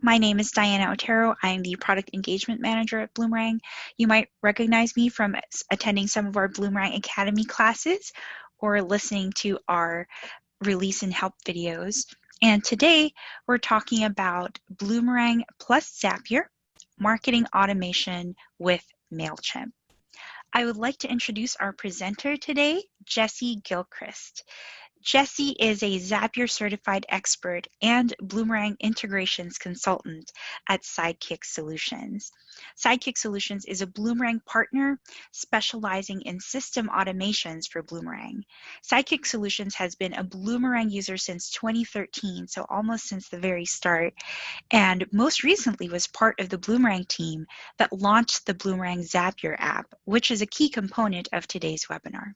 My name is Diana Otero. I'm the Product Engagement Manager at Bloomerang. You might recognize me from attending some of our Bloomerang Academy classes or listening to our release and help videos. And today we're talking about Bloomerang plus Zapier, marketing automation with Mailchimp. I would like to introduce our presenter today, Jessie Gilchrist. Jessie is a Zapier certified expert and Bloomerang integrations consultant at SIDEKICK Solutions. SIDEKICK Solutions is a Bloomerang partner specializing in system automations for Bloomerang. SIDEKICK Solutions has been a Bloomerang user since 2013, so almost since the very start, and most recently was part of the Bloomerang team that launched the Bloomerang Zapier app, which is a key component of today's webinar.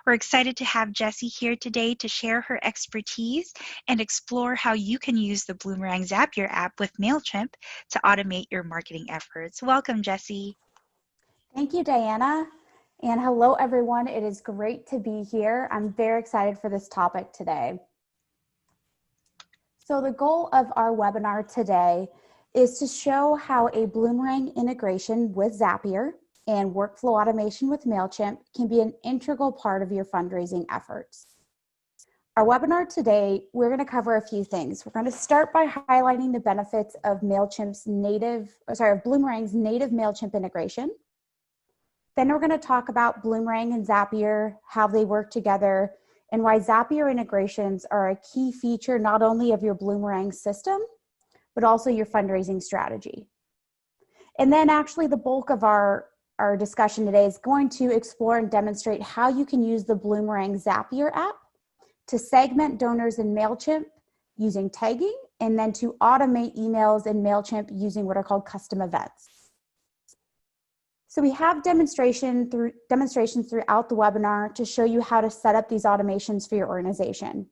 We're excited to have Jessie here today to share her expertise and explore how you can use the Bloomerang Zapier app with Mailchimp to automate your marketing efforts. Welcome, Jessie. Thank you, Diana. And hello, everyone. It is great to be here. I'm very excited for this topic today. So the goal of our webinar today is to show how a Bloomerang integration with Zapier and workflow automation with Mailchimp can be an integral part of your fundraising efforts. Our webinar today, we're going to cover a few things. We're going to start by highlighting the benefits of Bloomerang's native Mailchimp integration. Then we're going to talk about Bloomerang and Zapier, how they work together, and why Zapier integrations are a key feature not only of your Bloomerang system, but also your fundraising strategy. And then actually the bulk of our discussion today is going to explore and demonstrate how you can use the Bloomerang Zapier app to segment donors in Mailchimp using tagging, and then to automate emails in Mailchimp using what are called custom events. So we have demonstrations throughout the webinar to show you how to set up these automations for your organization.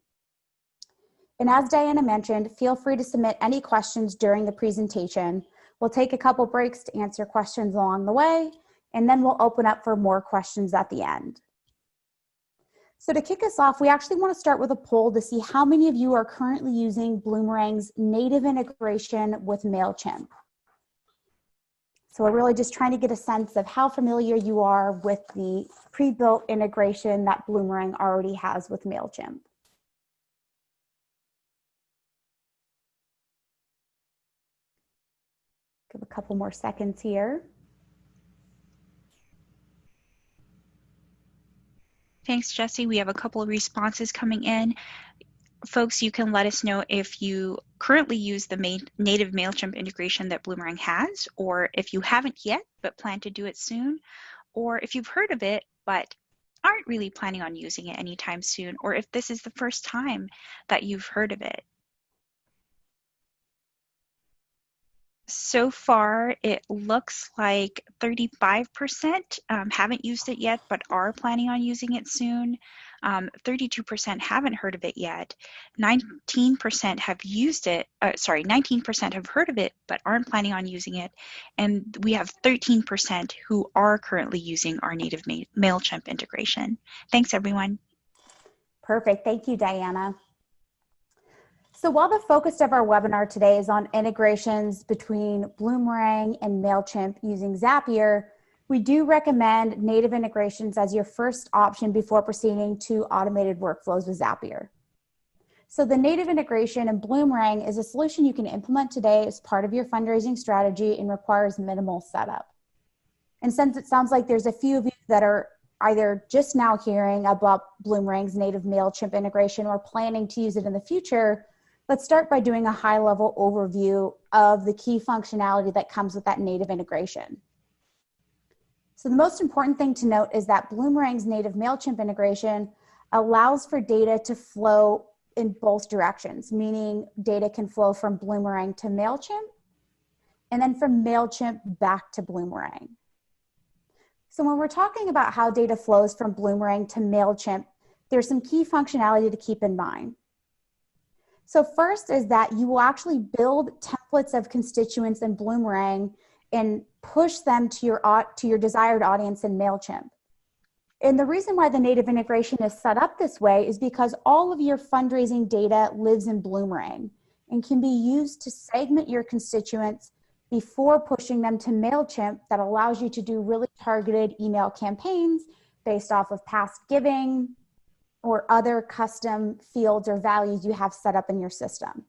And as Diana mentioned, feel free to submit any questions during the presentation. We'll take a couple breaks to answer questions along the way, and then we'll open up for more questions at the end. So to kick us off, we actually want to start with a poll to see how many of you are currently using Bloomerang's native integration with Mailchimp. So we're really just trying to get a sense of how familiar you are with the pre-built integration that Bloomerang already has with Mailchimp. Give a couple more seconds here. Thanks, Jessie. We have a couple of responses coming in. Folks, you can let us know if you currently use the native Mailchimp integration that Bloomerang has, or if you haven't yet but plan to do it soon, or if you've heard of it but aren't really planning on using it anytime soon, or if this is the first time that you've heard of it. So far, it looks like 35% haven't used it yet, but are planning on using it soon. 32% haven't heard of it yet. 19% have used it. 19% have heard of it, but aren't planning on using it. And we have 13% who are currently using our native Mailchimp integration. Thanks, everyone. Perfect. Thank you, Diana. So while the focus of our webinar today is on integrations between Bloomerang and Mailchimp using Zapier, we do recommend native integrations as your first option before proceeding to automated workflows with Zapier. So the native integration in Bloomerang is a solution you can implement today as part of your fundraising strategy and requires minimal setup. And since it sounds like there's a few of you that are either just now hearing about Bloomerang's native Mailchimp integration or planning to use it in the future, let's start by doing a high-level overview of the key functionality that comes with that native integration. So the most important thing to note is that Bloomerang's native Mailchimp integration allows for data to flow in both directions, meaning data can flow from Bloomerang to Mailchimp, and then from Mailchimp back to Bloomerang. So when we're talking about how data flows from Bloomerang to Mailchimp, there's some key functionality to keep in mind. So first is that you will actually build templates of constituents in Bloomerang and push them to your desired audience in Mailchimp. And the reason why the native integration is set up this way is because all of your fundraising data lives in Bloomerang. and can be used to segment your constituents before pushing them to Mailchimp that allows you to do really targeted email campaigns based off of past giving or other custom fields or values you have set up in your system.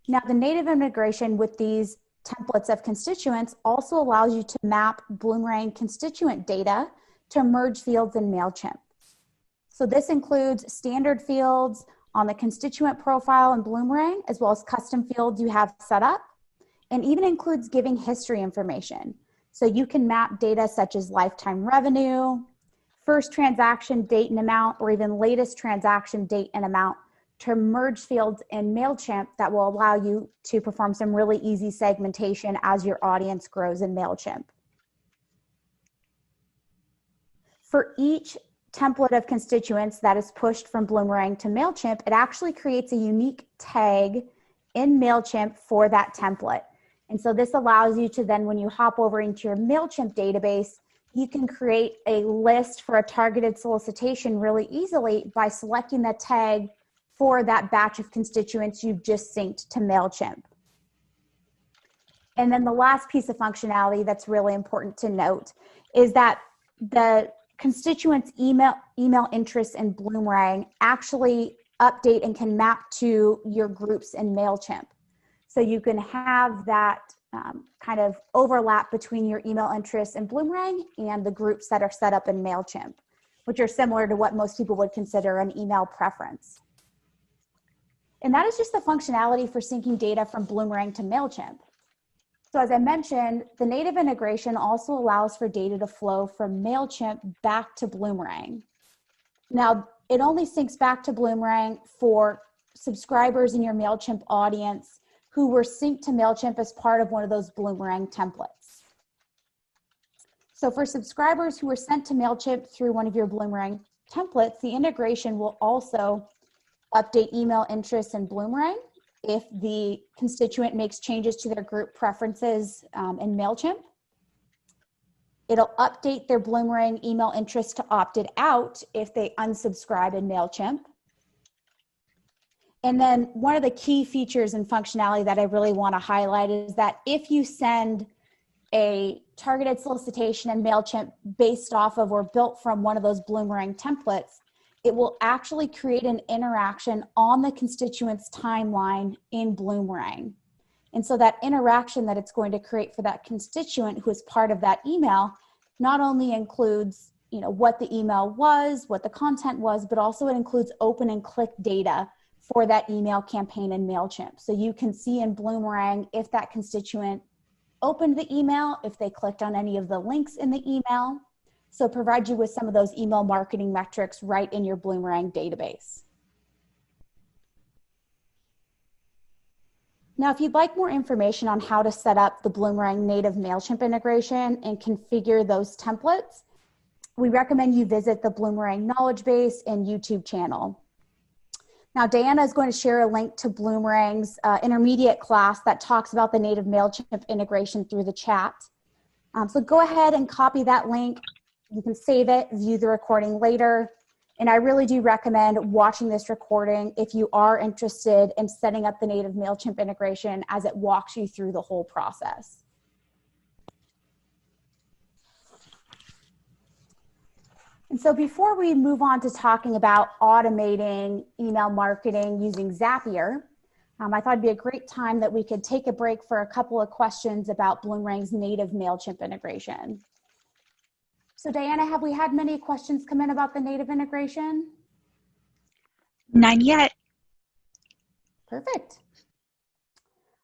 Now, the native integration with these templates of constituents also allows you to map Bloomerang constituent data to merge fields in Mailchimp. So this includes standard fields on the constituent profile in Bloomerang, as well as custom fields you have set up, and even includes giving history information. So you can map data such as lifetime revenue, first transaction date and amount, or even latest transaction date and amount to merge fields in Mailchimp that will allow you to perform some really easy segmentation as your audience grows in Mailchimp. For each template of constituents that is pushed from Bloomerang to Mailchimp, it actually creates a unique tag in Mailchimp for that template. And so this allows you to then, when you hop over into your Mailchimp database, you can create a list for a targeted solicitation really easily by selecting the tag for that batch of constituents you've just synced to Mailchimp. And then the last piece of functionality that's really important to note is that the constituents' email interests in Bloomerang actually update and can map to your groups in Mailchimp. So you can have that kind of overlap between your email interests in Bloomerang and the groups that are set up in Mailchimp, which are similar to what most people would consider an email preference. And that is just the functionality for syncing data from Bloomerang to Mailchimp. So as I mentioned, the native integration also allows for data to flow from Mailchimp back to Bloomerang. Now, it only syncs back to Bloomerang for subscribers in your Mailchimp audience who were synced to Mailchimp as part of one of those Bloomerang templates. So for subscribers who were sent to Mailchimp through one of your Bloomerang templates, the integration will also update email interests in Bloomerang if the constituent makes changes to their group preferences in Mailchimp. It'll update their Bloomerang email interest to opted out if they unsubscribe in Mailchimp. And then one of the key features and functionality that I really want to highlight is that if you send a targeted solicitation in Mailchimp based off of or built from one of those Bloomerang templates, it will actually create an interaction on the constituent's timeline in Bloomerang. And so that interaction that it's going to create for that constituent who is part of that email not only includes, what the email was, what the content was, but also it includes open and click data for that email campaign in Mailchimp. So you can see in Bloomerang if that constituent opened the email, if they clicked on any of the links in the email. So provide you with some of those email marketing metrics right in your Bloomerang database. Now, if you'd like more information on how to set up the Bloomerang native Mailchimp integration and configure those templates, we recommend you visit the Bloomerang knowledge base and YouTube channel. Now, Diana is going to share a link to Bloomerang's intermediate class that talks about the native Mailchimp integration through the chat. So go ahead and copy that link. You can save it, view the recording later. And I really do recommend watching this recording if you are interested in setting up the native Mailchimp integration as it walks you through the whole process. And so before we move on to talking about automating email marketing using Zapier, I thought it'd be a great time that we could take a break for a couple of questions about Bloomerang's native Mailchimp integration. So Diana, have we had many questions come in about the native integration? None yet. Perfect.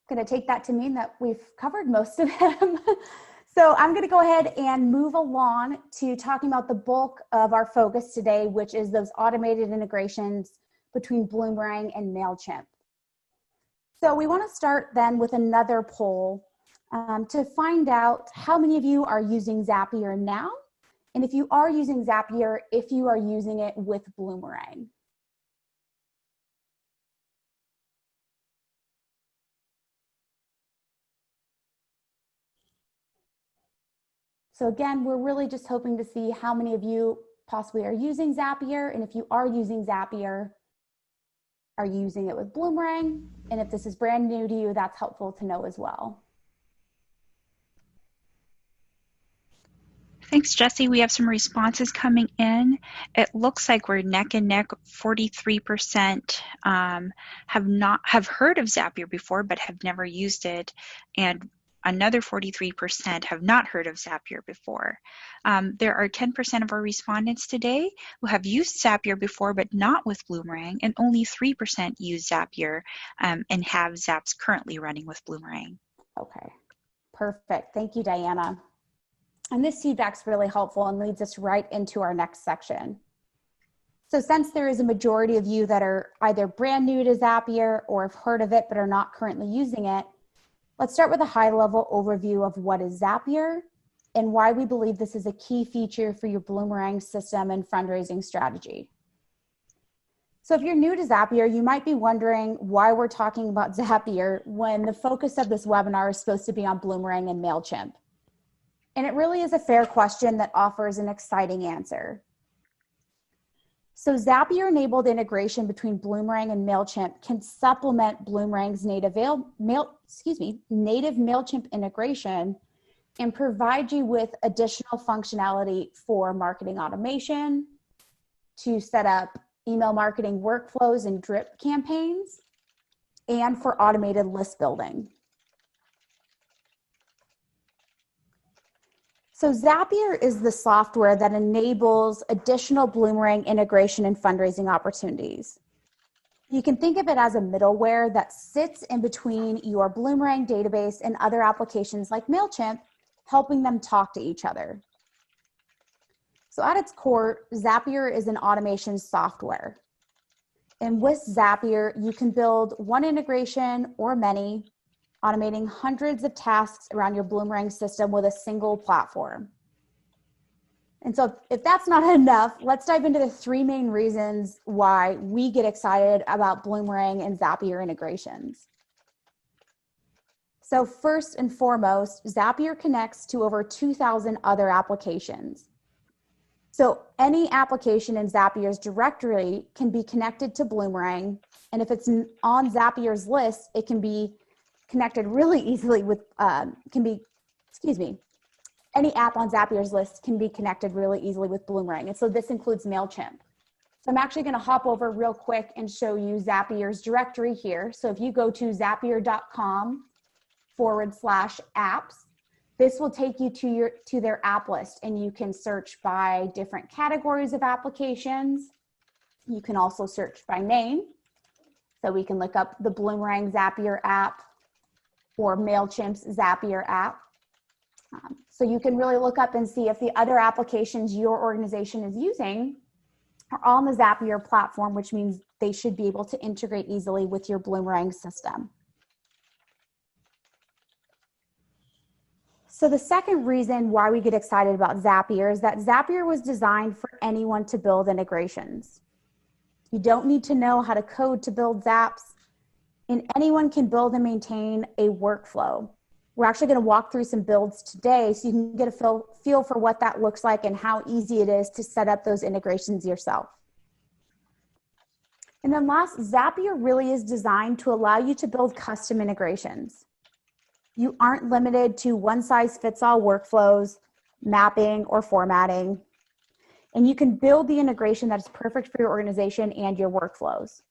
I'm going to take that to mean that we've covered most of them. So I'm going to go ahead and move along to talking about the bulk of our focus today, which is those automated integrations between Bloomerang and Mailchimp. So we want to start then with another poll to find out how many of you are using Zapier now. And if you are using Zapier, if you are using it with Bloomerang. So again, we're really just hoping to see how many of you possibly are using Zapier, and if you are using Zapier, Are you using it with Bloomerang? And if this is brand new to you, that's helpful to know as well. Thanks, Jessie. We have some responses coming in. It looks like we're neck and neck. 43% have heard of Zapier before, but have never used it, and another 43% have not heard of Zapier before. There are 10% of our respondents today who have used Zapier before, but not with Bloomerang, and only 3% use Zapier and have Zaps currently running with Bloomerang. Okay, perfect. Thank you, Diana. And this feedback's really helpful and leads us right into our next section. So since there is a majority of you that are either brand new to Zapier or have heard of it but are not currently using it, let's start with a high-level overview of what is Zapier and why we believe this is a key feature for your Bloomerang system and fundraising strategy. So if you're new to Zapier, you might be wondering why we're talking about Zapier when the focus of this webinar is supposed to be on Bloomerang and Mailchimp. And it really is a fair question that offers an exciting answer. So Zapier-enabled integration between Bloomerang and Mailchimp can supplement Bloomerang's native Mailchimp integration and provide you with additional functionality for marketing automation, to set up email marketing workflows and drip campaigns, and for automated list building. So Zapier is the software that enables additional Bloomerang integration and fundraising opportunities. You can think of it as a middleware that sits in between your Bloomerang database and other applications like Mailchimp, helping them talk to each other. So at its core, Zapier is an automation software. And with Zapier, you can build one integration or many, automating hundreds of tasks around your Bloomerang system with a single platform. And so if that's not enough, let's dive into the three main reasons why we get excited about Bloomerang and Zapier integrations. So first and foremost, Zapier connects to over 2,000 other applications. So any application in Zapier's directory can be connected to Bloomerang, and if it's on Zapier's list, it can be connected really easily with, any app on Zapier's list can be connected really easily with Bloomerang. And so this includes Mailchimp. So I'm actually gonna hop over real quick and show you Zapier's directory here. So if you go to zapier.com/apps, this will take you to their app list, and you can search by different categories of applications. You can also search by name. So we can look up the Bloomerang Zapier app or Mailchimp's Zapier app. So you can really look up and see if the other applications your organization is using are on the Zapier platform, which means they should be able to integrate easily with your Bloomerang system. So the second reason why we get excited about Zapier is that Zapier was designed for anyone to build integrations. You don't need to know how to code to build Zaps, and anyone can build and maintain a workflow. We're actually going to walk through some builds today so you can get a feel for what that looks like and how easy it is to set up those integrations yourself. And then last, Zapier really is designed to allow you to build custom integrations. You aren't limited to one-size-fits-all workflows, mapping, or formatting, and you can build the integration that is perfect for your organization and your workflows.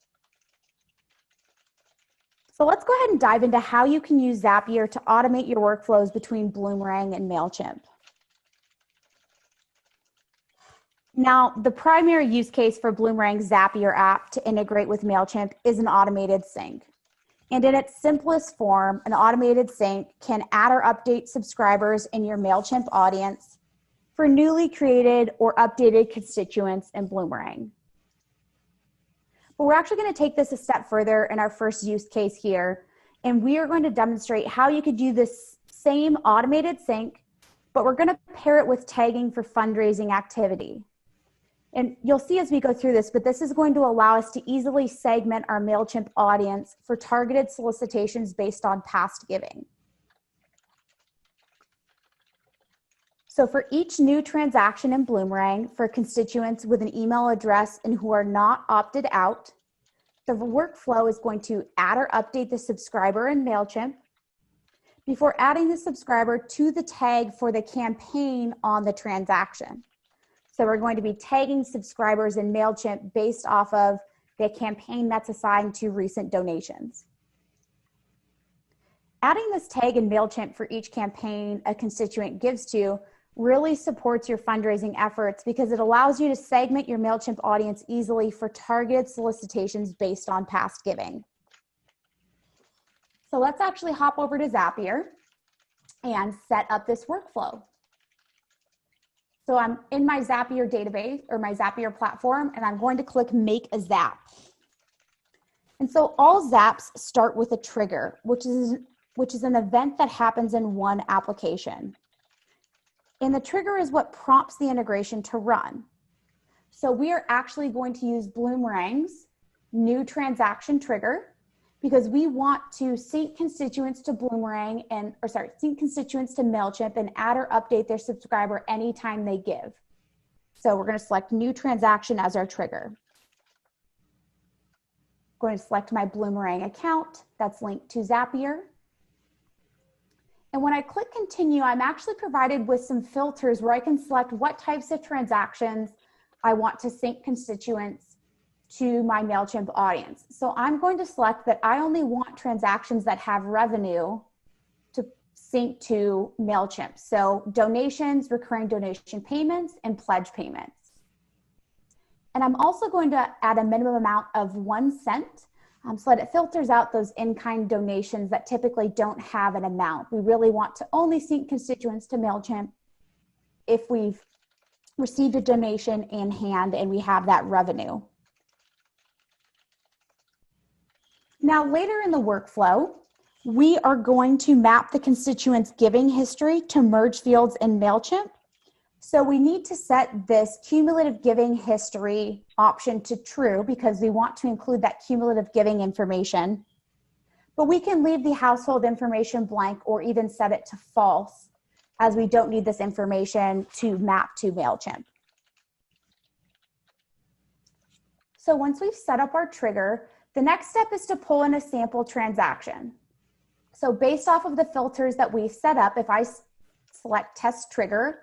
So let's go ahead and dive into how you can use Zapier to automate your workflows between Bloomerang and Mailchimp. Now, the primary use case for Bloomerang's Zapier app to integrate with Mailchimp is an automated sync. And in its simplest form, an automated sync can add or update subscribers in your Mailchimp audience for newly created or updated constituents in Bloomerang. But we're actually going to take this a step further in our first use case here, and we are going to demonstrate how you could do this same automated sync, but we're going to pair it with tagging for fundraising activity. And you'll see as we go through this, but this is going to allow us to easily segment our Mailchimp audience for targeted solicitations based on past giving. So for each new transaction in Bloomerang for constituents with an email address and who are not opted out, the workflow is going to add or update the subscriber in Mailchimp before adding the subscriber to the tag for the campaign on the transaction. So we're going to be tagging subscribers in Mailchimp based off of the campaign that's assigned to recent donations. Adding this tag in Mailchimp for each campaign a constituent gives to really supports your fundraising efforts because it allows you to segment your Mailchimp audience easily for targeted solicitations based on past giving. So let's actually hop over to Zapier and set up this workflow. So I'm in my Zapier database or my Zapier platform, and I'm going to click Make a Zap. And so all zaps start with a trigger, which is an event that happens in one application. And the trigger is what prompts the integration to run. So we are actually going to use Bloomerang's new transaction trigger because we want to sync constituents to sync constituents to Mailchimp and add or update their subscriber anytime they give. So we're going to select new transaction as our trigger. I'm going to select my Bloomerang account that's linked to Zapier. And when I click continue, I'm actually provided with some filters where I can select what types of transactions I want to sync constituents to my Mailchimp audience. So I'm going to select that I only want transactions that have revenue to sync to Mailchimp. So donations, recurring donation payments, and pledge payments. And I'm also going to add a minimum amount of 1 cent so that it filters out those in-kind donations that typically don't have an amount. We really want to only sync constituents to Mailchimp if we've received a donation in hand and we have that revenue. Now, later in the workflow, we are going to map the constituent's giving history to merge fields in Mailchimp. So we need to set this cumulative giving history option to true because we want to include that cumulative giving information. But we can leave the household information blank or even set it to false as we don't need this information to map to Mailchimp. So once we've set up our trigger, the next step is to pull in a sample transaction. So based off of the filters that we've set up, if I select test trigger,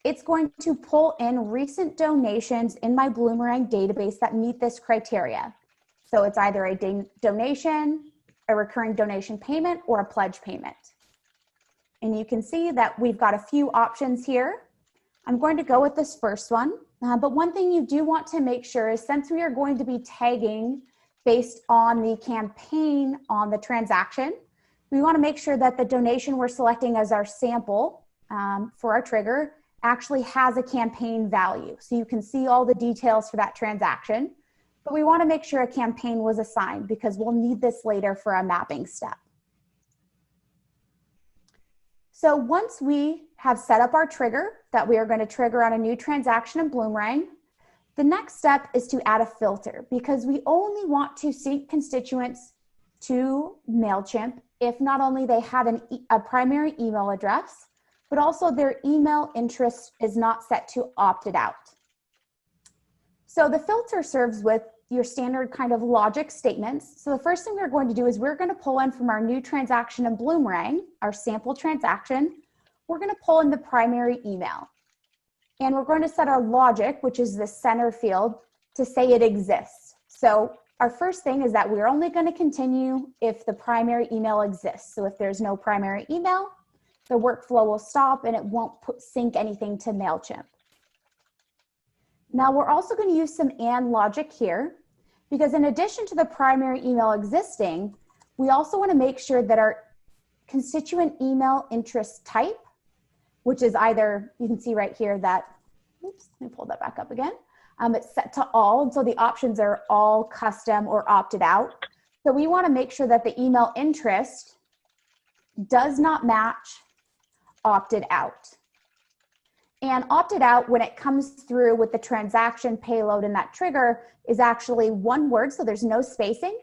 it's going to pull in recent donations in my Bloomerang database that meet this criteria. So it's either a donation, a recurring donation payment, or a pledge payment. And you can see that we've got a few options here. I'm going to go with this first one, but one thing you do want to make sure is since we are going to be tagging based on the campaign on the transaction, we want to make sure that the donation we're selecting as our sample for our trigger actually has a campaign value. So you can see all the details for that transaction, but we want to make sure a campaign was assigned because we'll need this later for a mapping step. So once we have set up our trigger that we are going to trigger on a new transaction in Bloomerang, the next step is to add a filter because we only want to sync constituents to Mailchimp if not only they have a primary email address, but also their email interest is not set to opted out. So the filter serves with your standard kind of logic statements. So the first thing we're going to do is we're going to pull in from our new transaction in Bloomerang, our sample transaction, we're going to pull in the primary email. And we're going to set our logic, which is the center field, to say it exists. So our first thing is that we're only going to continue if the primary email exists. So if there's no primary email, the workflow will stop and it won't sync anything to Mailchimp. Now we're also going to use some and logic here because in addition to the primary email existing, we also want to make sure that our constituent email interest type, which is either, you can see right here that, oops, let me pull that back up again. It's set to all, and so the options are all custom or opted out. So we want to make sure that the email interest does not match opted out. And opted out, when it comes through with the transaction payload in that trigger, is actually one word, so there's no spacing,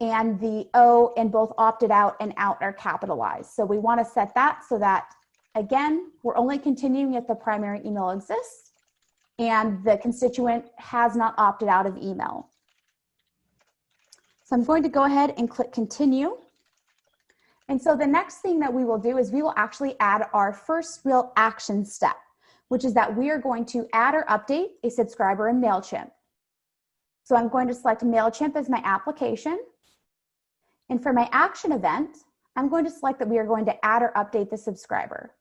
and the O in both opted out and out are capitalized. So we want to set that so that, again, we're only continuing if the primary email exists and the constituent has not opted out of email. So I'm going to go ahead and click continue. And so the next thing that we will do is we will actually add our first real action step, which is that we are going to add or update a subscriber in Mailchimp. So I'm going to select Mailchimp as my application. And for my action event, I'm going to select that we are going to add or update the subscriber.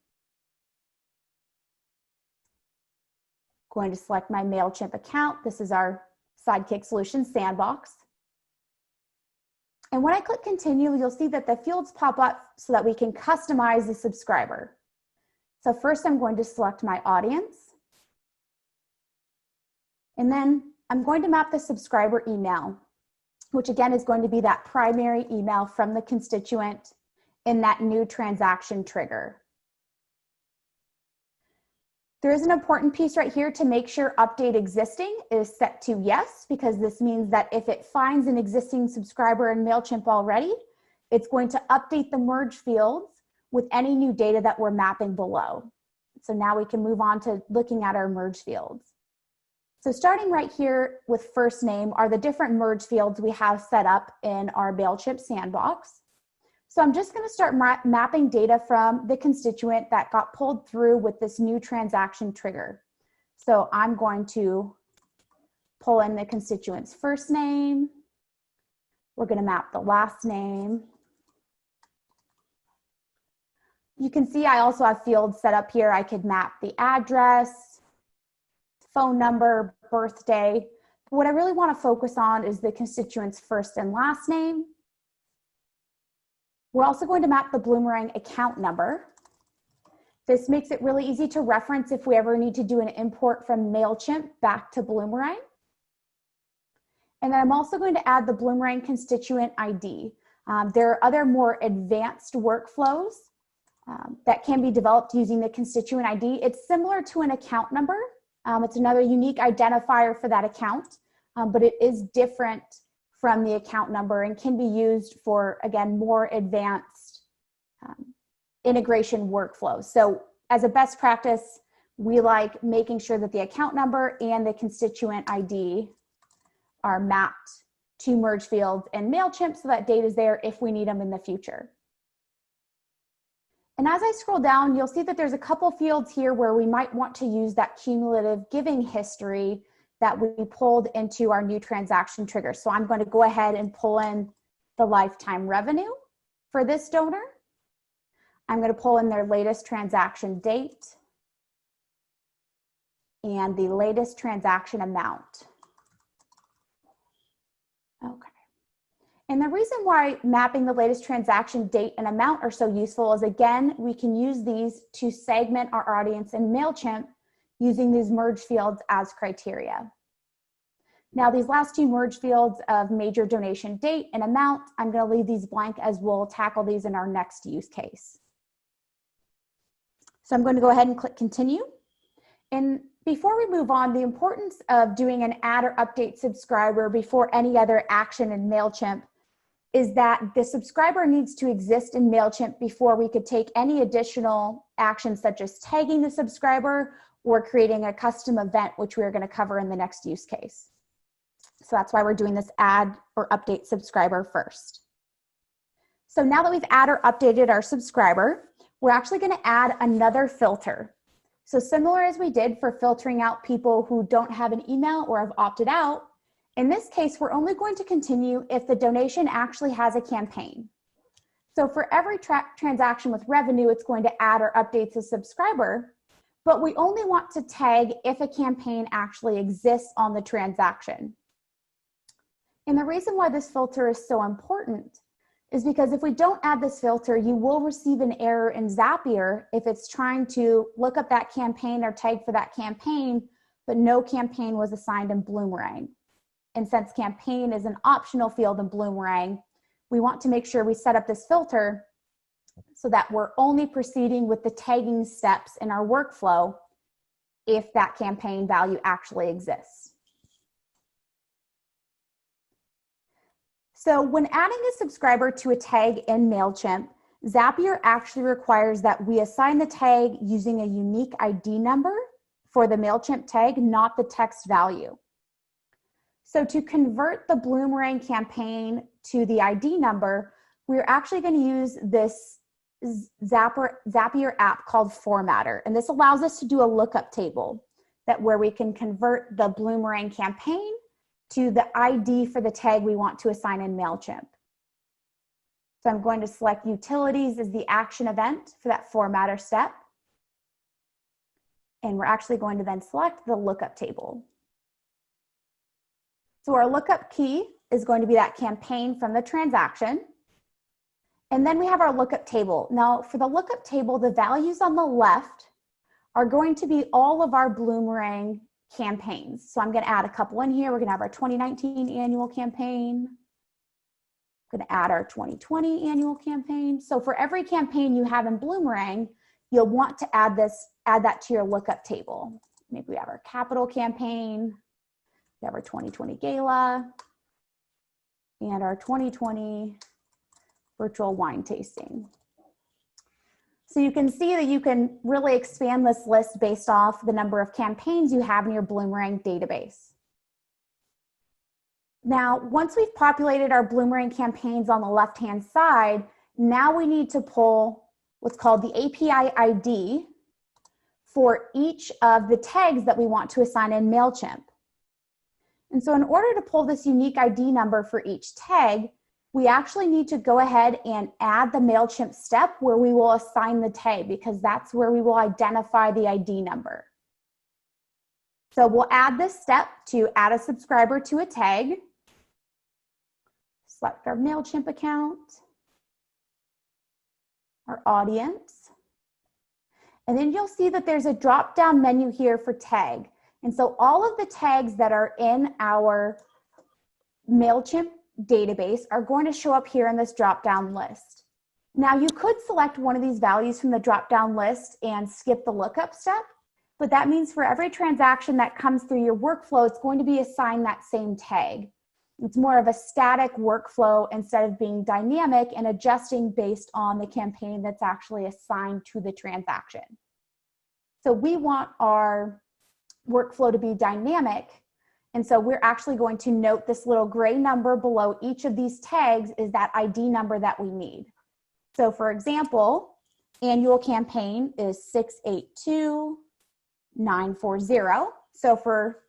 Going to select my Mailchimp account. This is our SIDEKICK Solutions sandbox. And when I click continue, you'll see that the fields pop up so that we can customize the subscriber. So first I'm going to select my audience. And then I'm going to map the subscriber email, which again is going to be that primary email from the constituent in that new transaction trigger. There is an important piece right here to make sure update existing is set to yes, because this means that if it finds an existing subscriber in Mailchimp already, it's going to update the merge fields with any new data that we're mapping below. So now we can move on to looking at our merge fields. So starting right here with first name are the different merge fields we have set up in our Mailchimp sandbox. So I'm just going to start mapping data from the constituent that got pulled through with this new transaction trigger. So I'm going to pull in the constituent's first name. We're going to map the last name. You can see I also have fields set up here. I could map the address, phone number, birthday. What I really want to focus on is the constituent's first and last name. We're also going to map the Bloomerang account number. This makes it really easy to reference if we ever need to do an import from Mailchimp back to Bloomerang. And then I'm also going to add the Bloomerang constituent ID. There are other more advanced workflows that can be developed using the constituent ID. It's similar to an account number. It's another unique identifier for that account, but it is different from the account number and can be used for, again, more advanced integration workflows. So as a best practice, we like making sure that the account number and the constituent ID are mapped to merge fields in Mailchimp so that data is there if we need them in the future. And as I scroll down, you'll see that there's a couple fields here where we might want to use that cumulative giving history that we pulled into our new transaction trigger. So I'm going to go ahead and pull in the lifetime revenue for this donor. I'm going to pull in their latest transaction date and the latest transaction amount. Okay. And the reason why mapping the latest transaction date and amount are so useful is, again, we can use these to segment our audience in Mailchimp using these merge fields as criteria. Now, these last two merge fields of major donation date and amount, I'm going to leave these blank as we'll tackle these in our next use case. So I'm going to go ahead and click continue. And before we move on, the importance of doing an add or update subscriber before any other action in Mailchimp is that the subscriber needs to exist in Mailchimp before we could take any additional actions such as tagging the subscriber or creating a custom event, which we're going to cover in the next use case. So that's why we're doing this add or update subscriber first. So now that we've add or updated our subscriber, we're actually going to add another filter. So similar as we did for filtering out people who don't have an email or have opted out, in this case, we're only going to continue if the donation actually has a campaign. So for every transaction with revenue, it's going to add or update the subscriber, but we only want to tag if a campaign actually exists on the transaction. And the reason why this filter is so important is because if we don't add this filter, you will receive an error in Zapier if it's trying to look up that campaign or tag for that campaign, but no campaign was assigned in Bloomerang. And since campaign is an optional field in Bloomerang, we want to make sure we set up this filter so that we're only proceeding with the tagging steps in our workflow if that campaign value actually exists. So when adding a subscriber to a tag in Mailchimp, Zapier actually requires that we assign the tag using a unique ID number for the Mailchimp tag, not the text value. So to convert the Bloomerang campaign to the ID number, we're actually going to use this Zapier app called Formatter. And this allows us to do a lookup table where we can convert the Bloomerang campaign to the ID for the tag we want to assign in Mailchimp. So I'm going to select Utilities as the action event for that Formatter step. And we're actually going to then select the lookup table. So our lookup key is going to be that campaign from the transaction. And then we have our lookup table. Now for the lookup table, the values on the left are going to be all of our Bloomerang campaigns. So I'm going to add a couple in here. We're going to have our 2019 annual campaign. I'm going to add our 2020 annual campaign. So for every campaign you have in Bloomerang, you'll want to add that to your lookup table. Maybe we have our capital campaign, we have our 2020 gala, and our 2020 virtual wine tasting. So you can see that you can really expand this list based off the number of campaigns you have in your Bloomerang database. Now, once we've populated our Bloomerang campaigns on the left-hand side, now we need to pull what's called the API ID for each of the tags that we want to assign in Mailchimp. And so in order to pull this unique ID number for each tag, we actually need to go ahead and add the Mailchimp step where we will assign the tag, because that's where we will identify the ID number. So we'll add this step to add a subscriber to a tag. Select our Mailchimp account, our audience, and then you'll see that there's a drop-down menu here for tag. And so all of the tags that are in our Mailchimp database are going to show up here in this drop-down list. Now you could select one of these values from the drop-down list and skip the lookup step, but that means for every transaction that comes through your workflow, it's going to be assigned that same tag. It's more of a static workflow instead of being dynamic and adjusting based on the campaign that's actually assigned to the transaction. So we want our workflow to be dynamic. And so we're actually going to note this little gray number below each of these tags is that ID number that we need. So for example, annual campaign is 682940. So for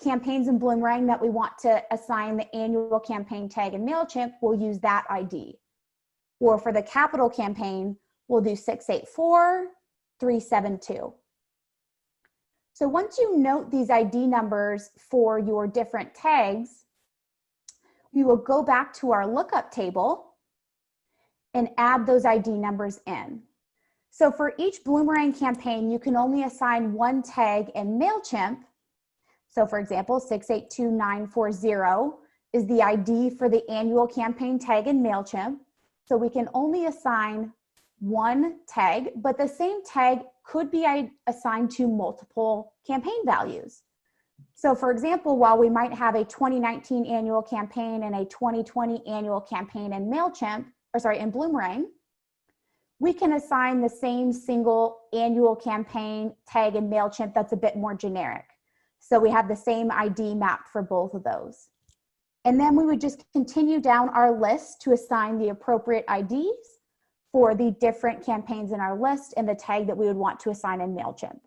campaigns in Bloomerang that we want to assign the annual campaign tag in Mailchimp, we'll use that ID. Or for the capital campaign, we'll do 684372. So once you note these ID numbers for your different tags, we will go back to our lookup table and add those ID numbers in. So for each Bloomerang campaign, you can only assign one tag in Mailchimp. So for example, 682940 is the ID for the annual campaign tag in Mailchimp. So we can only assign one tag, but the same tag could be assigned to multiple campaign values. So for example, while we might have a 2019 annual campaign and a 2020 annual campaign in Mailchimp, in Bloomerang, we can assign the same single annual campaign tag in Mailchimp that's a bit more generic. So we have the same ID mapped for both of those. And then we would just continue down our list to assign the appropriate IDs for the different campaigns in our list and the tag that we would want to assign in Mailchimp.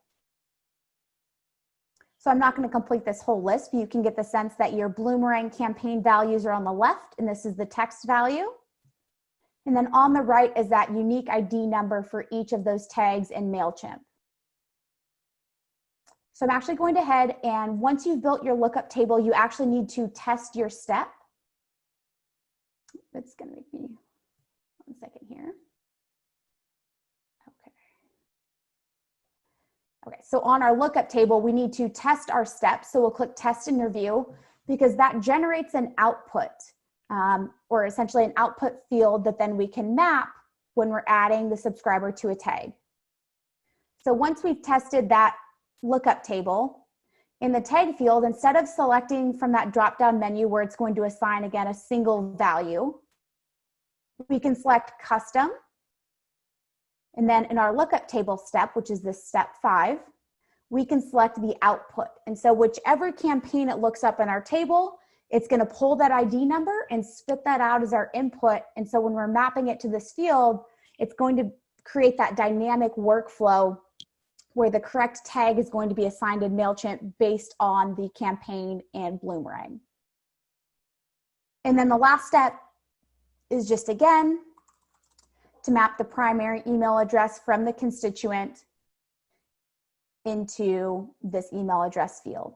So I'm not going to complete this whole list, but you can get the sense that your Bloomerang campaign values are on the left, and this is the text value. And then on the right is that unique ID number for each of those tags in Mailchimp. So I'm actually going ahead, and once you've built your lookup table, you actually need to test your step. It's going to make me 1 second here. Okay, so on our lookup table, we need to test our steps. So we'll click Test and Review, because that generates an output, or essentially an output field that then we can map when we're adding the subscriber to a tag. So once we've tested that lookup table, in the tag field, instead of selecting from that drop-down menu where it's going to assign, again, a single value, we can select Custom. And then in our lookup table step, which is this step 5, we can select the output. And so whichever campaign it looks up in our table, it's going to pull that ID number and spit that out as our input. And so when we're mapping it to this field, it's going to create that dynamic workflow where the correct tag is going to be assigned in Mailchimp based on the campaign and Bloomerang. And then the last step is just, again, to map the primary email address from the constituent into this email address field.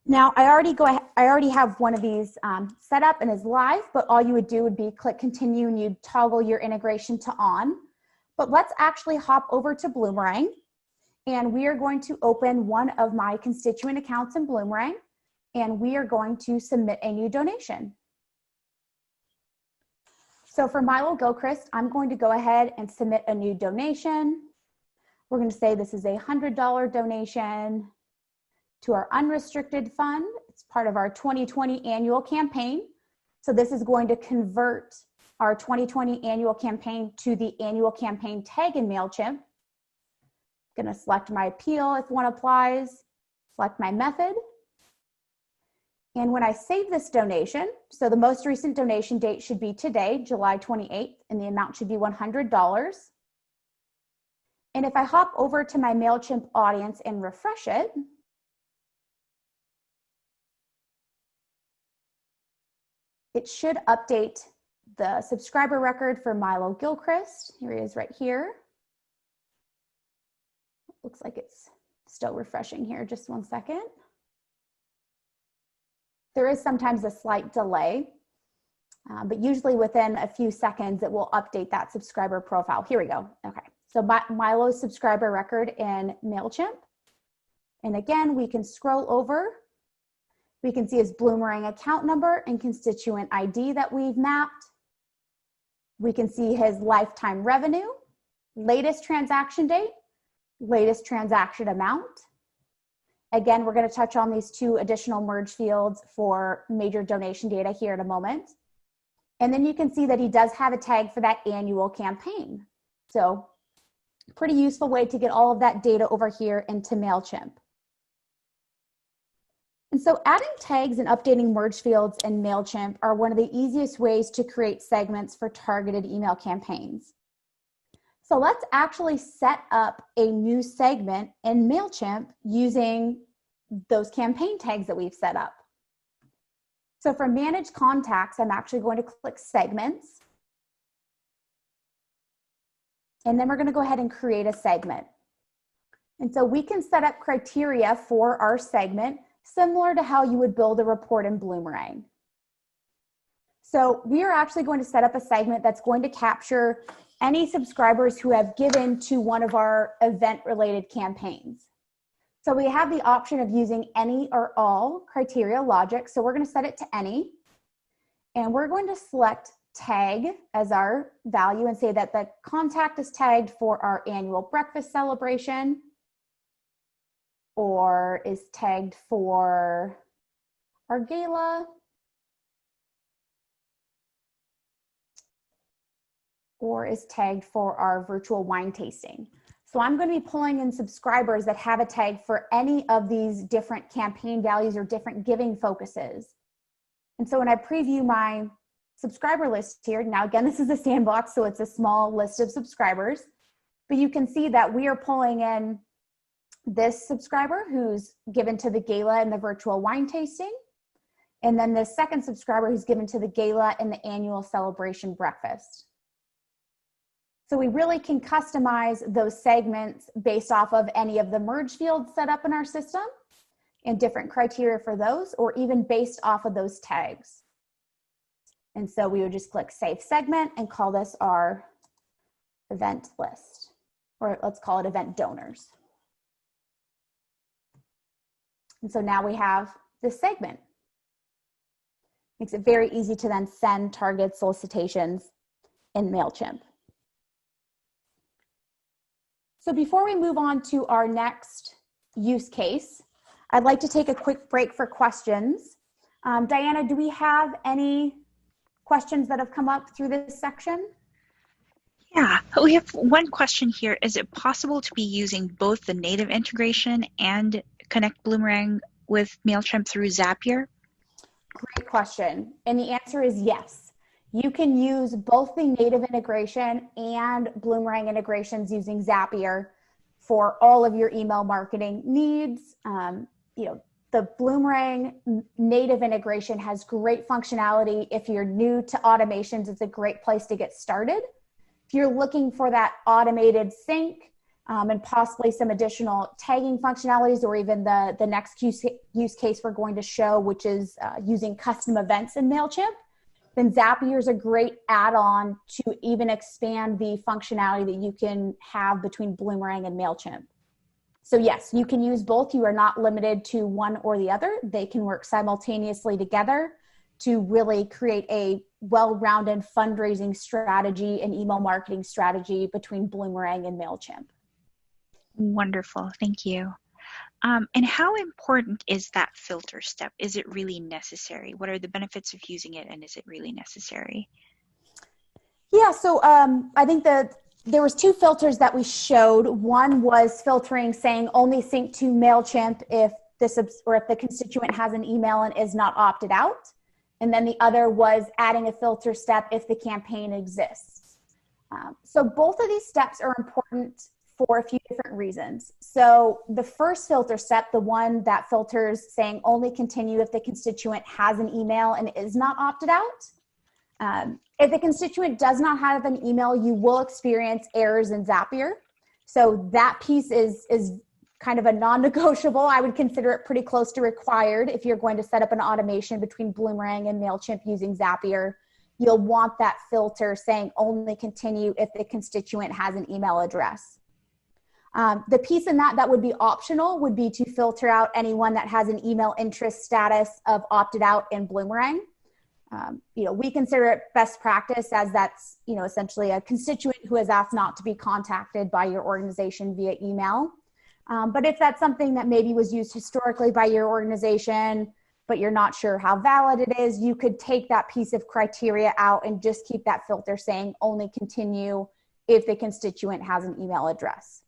Now, I already have one of these set up and is live, but all you would do would be click continue and you'd toggle your integration to on. But let's actually hop over to Bloomerang, and we are going to open one of my constituent accounts in Bloomerang, and we are going to submit a new donation. So for Jessie Gilchrist, I'm going to go ahead and submit a new donation. We're going to say this is a $100 donation to our unrestricted fund. It's part of our 2020 annual campaign. So this is going to convert our 2020 annual campaign to the annual campaign tag in Mailchimp. I'm going to select my appeal if one applies, select my method. And when I save this donation, so the most recent donation date should be today, July 28th, and the amount should be $100. And if I hop over to my Mailchimp audience and refresh it, it should update the subscriber record for Jessie Gilchrist. Here he is right here. Looks like it's still refreshing here. Just one second. There is sometimes a slight delay, but usually within a few seconds, it will update that subscriber profile. Here we go. Okay, so Milo's subscriber record in Mailchimp. And again, we can scroll over. We can see his Bloomerang account number and constituent ID that we've mapped. We can see his lifetime revenue, latest transaction date, latest transaction amount. Again, we're going to touch on these two additional merge fields for major donation data here in a moment. And then you can see that he does have a tag for that annual campaign. So pretty useful way to get all of that data over here into Mailchimp. And so adding tags and updating merge fields in Mailchimp are one of the easiest ways to create segments for targeted email campaigns. So let's actually set up a new segment in Mailchimp using those campaign tags that we've set up. So for Manage Contacts, I'm actually going to click Segments. And then we're going to go ahead and create a segment. And so we can set up criteria for our segment similar to how you would build a report in Bloomerang. So we are actually going to set up a segment that's going to capture any subscribers who have given to one of our event-related campaigns. So we have the option of using any or all criteria logic. So we're going to set it to any. And we're going to select tag as our value and say that the contact is tagged for our annual breakfast celebration or is tagged for our gala, or is tagged for our virtual wine tasting. So I'm going to be pulling in subscribers that have a tag for any of these different campaign values or different giving focuses. And so when I preview my subscriber list here, now again, this is a sandbox, so it's a small list of subscribers, but you can see that we are pulling in this subscriber who's given to the gala and the virtual wine tasting, and then the second subscriber who's given to the gala and the annual celebration breakfast. So we really can customize those segments based off of any of the merge fields set up in our system and different criteria for those, or even based off of those tags. And so we would just click Save Segment and call this our event list, or let's call it event donors. And so now we have this segment. Makes it very easy to then send target solicitations in Mailchimp. So before we move on to our next use case, I'd like to take a quick break for questions. Diana, do we have any questions that have come up through this section? Yeah, we have one question here. Is it possible to be using both the native integration and Connect Bloomerang with Mailchimp through Zapier? Great question. And the answer is yes. You can use both the native integration and Bloomerang integrations using Zapier for all of your email marketing needs. The Bloomerang native integration has great functionality. If you're new to automations, it's a great place to get started. If you're looking for that automated sync and possibly some additional tagging functionalities, or even the next use case we're going to show, which is using custom events in Mailchimp, then Zapier is a great add-on to even expand the functionality that you can have between Bloomerang and Mailchimp. So yes, you can use both. You are not limited to one or the other. They can work simultaneously together to really create a well-rounded fundraising strategy and email marketing strategy between Bloomerang and Mailchimp. Wonderful, thank you. And how important is that filter step? Is it really necessary? What are the benefits of using it, and is it really necessary? Yeah, so I think that there was two filters that we showed. One was filtering saying only sync to Mailchimp if the constituent has an email and is not opted out. And then the other was adding a filter step if the campaign exists. So both of these steps are important for a few different reasons. So the first filter step, the one that filters saying only continue if the constituent has an email and is not opted out. If the constituent does not have an email, you will experience errors in Zapier. So that piece is kind of a non-negotiable. I would consider it pretty close to required. If you're going to set up an automation between Bloomerang and Mailchimp using Zapier, you'll want that filter saying only continue if the constituent has an email address. The piece in that would be optional would be to filter out anyone that has an email interest status of opted out in Bloomerang. We consider it best practice as that's, essentially a constituent who has asked not to be contacted by your organization via email. But if that's something that maybe was used historically by your organization, but you're not sure how valid it is, you could take that piece of criteria out and just keep that filter saying only continue if the constituent has an email address.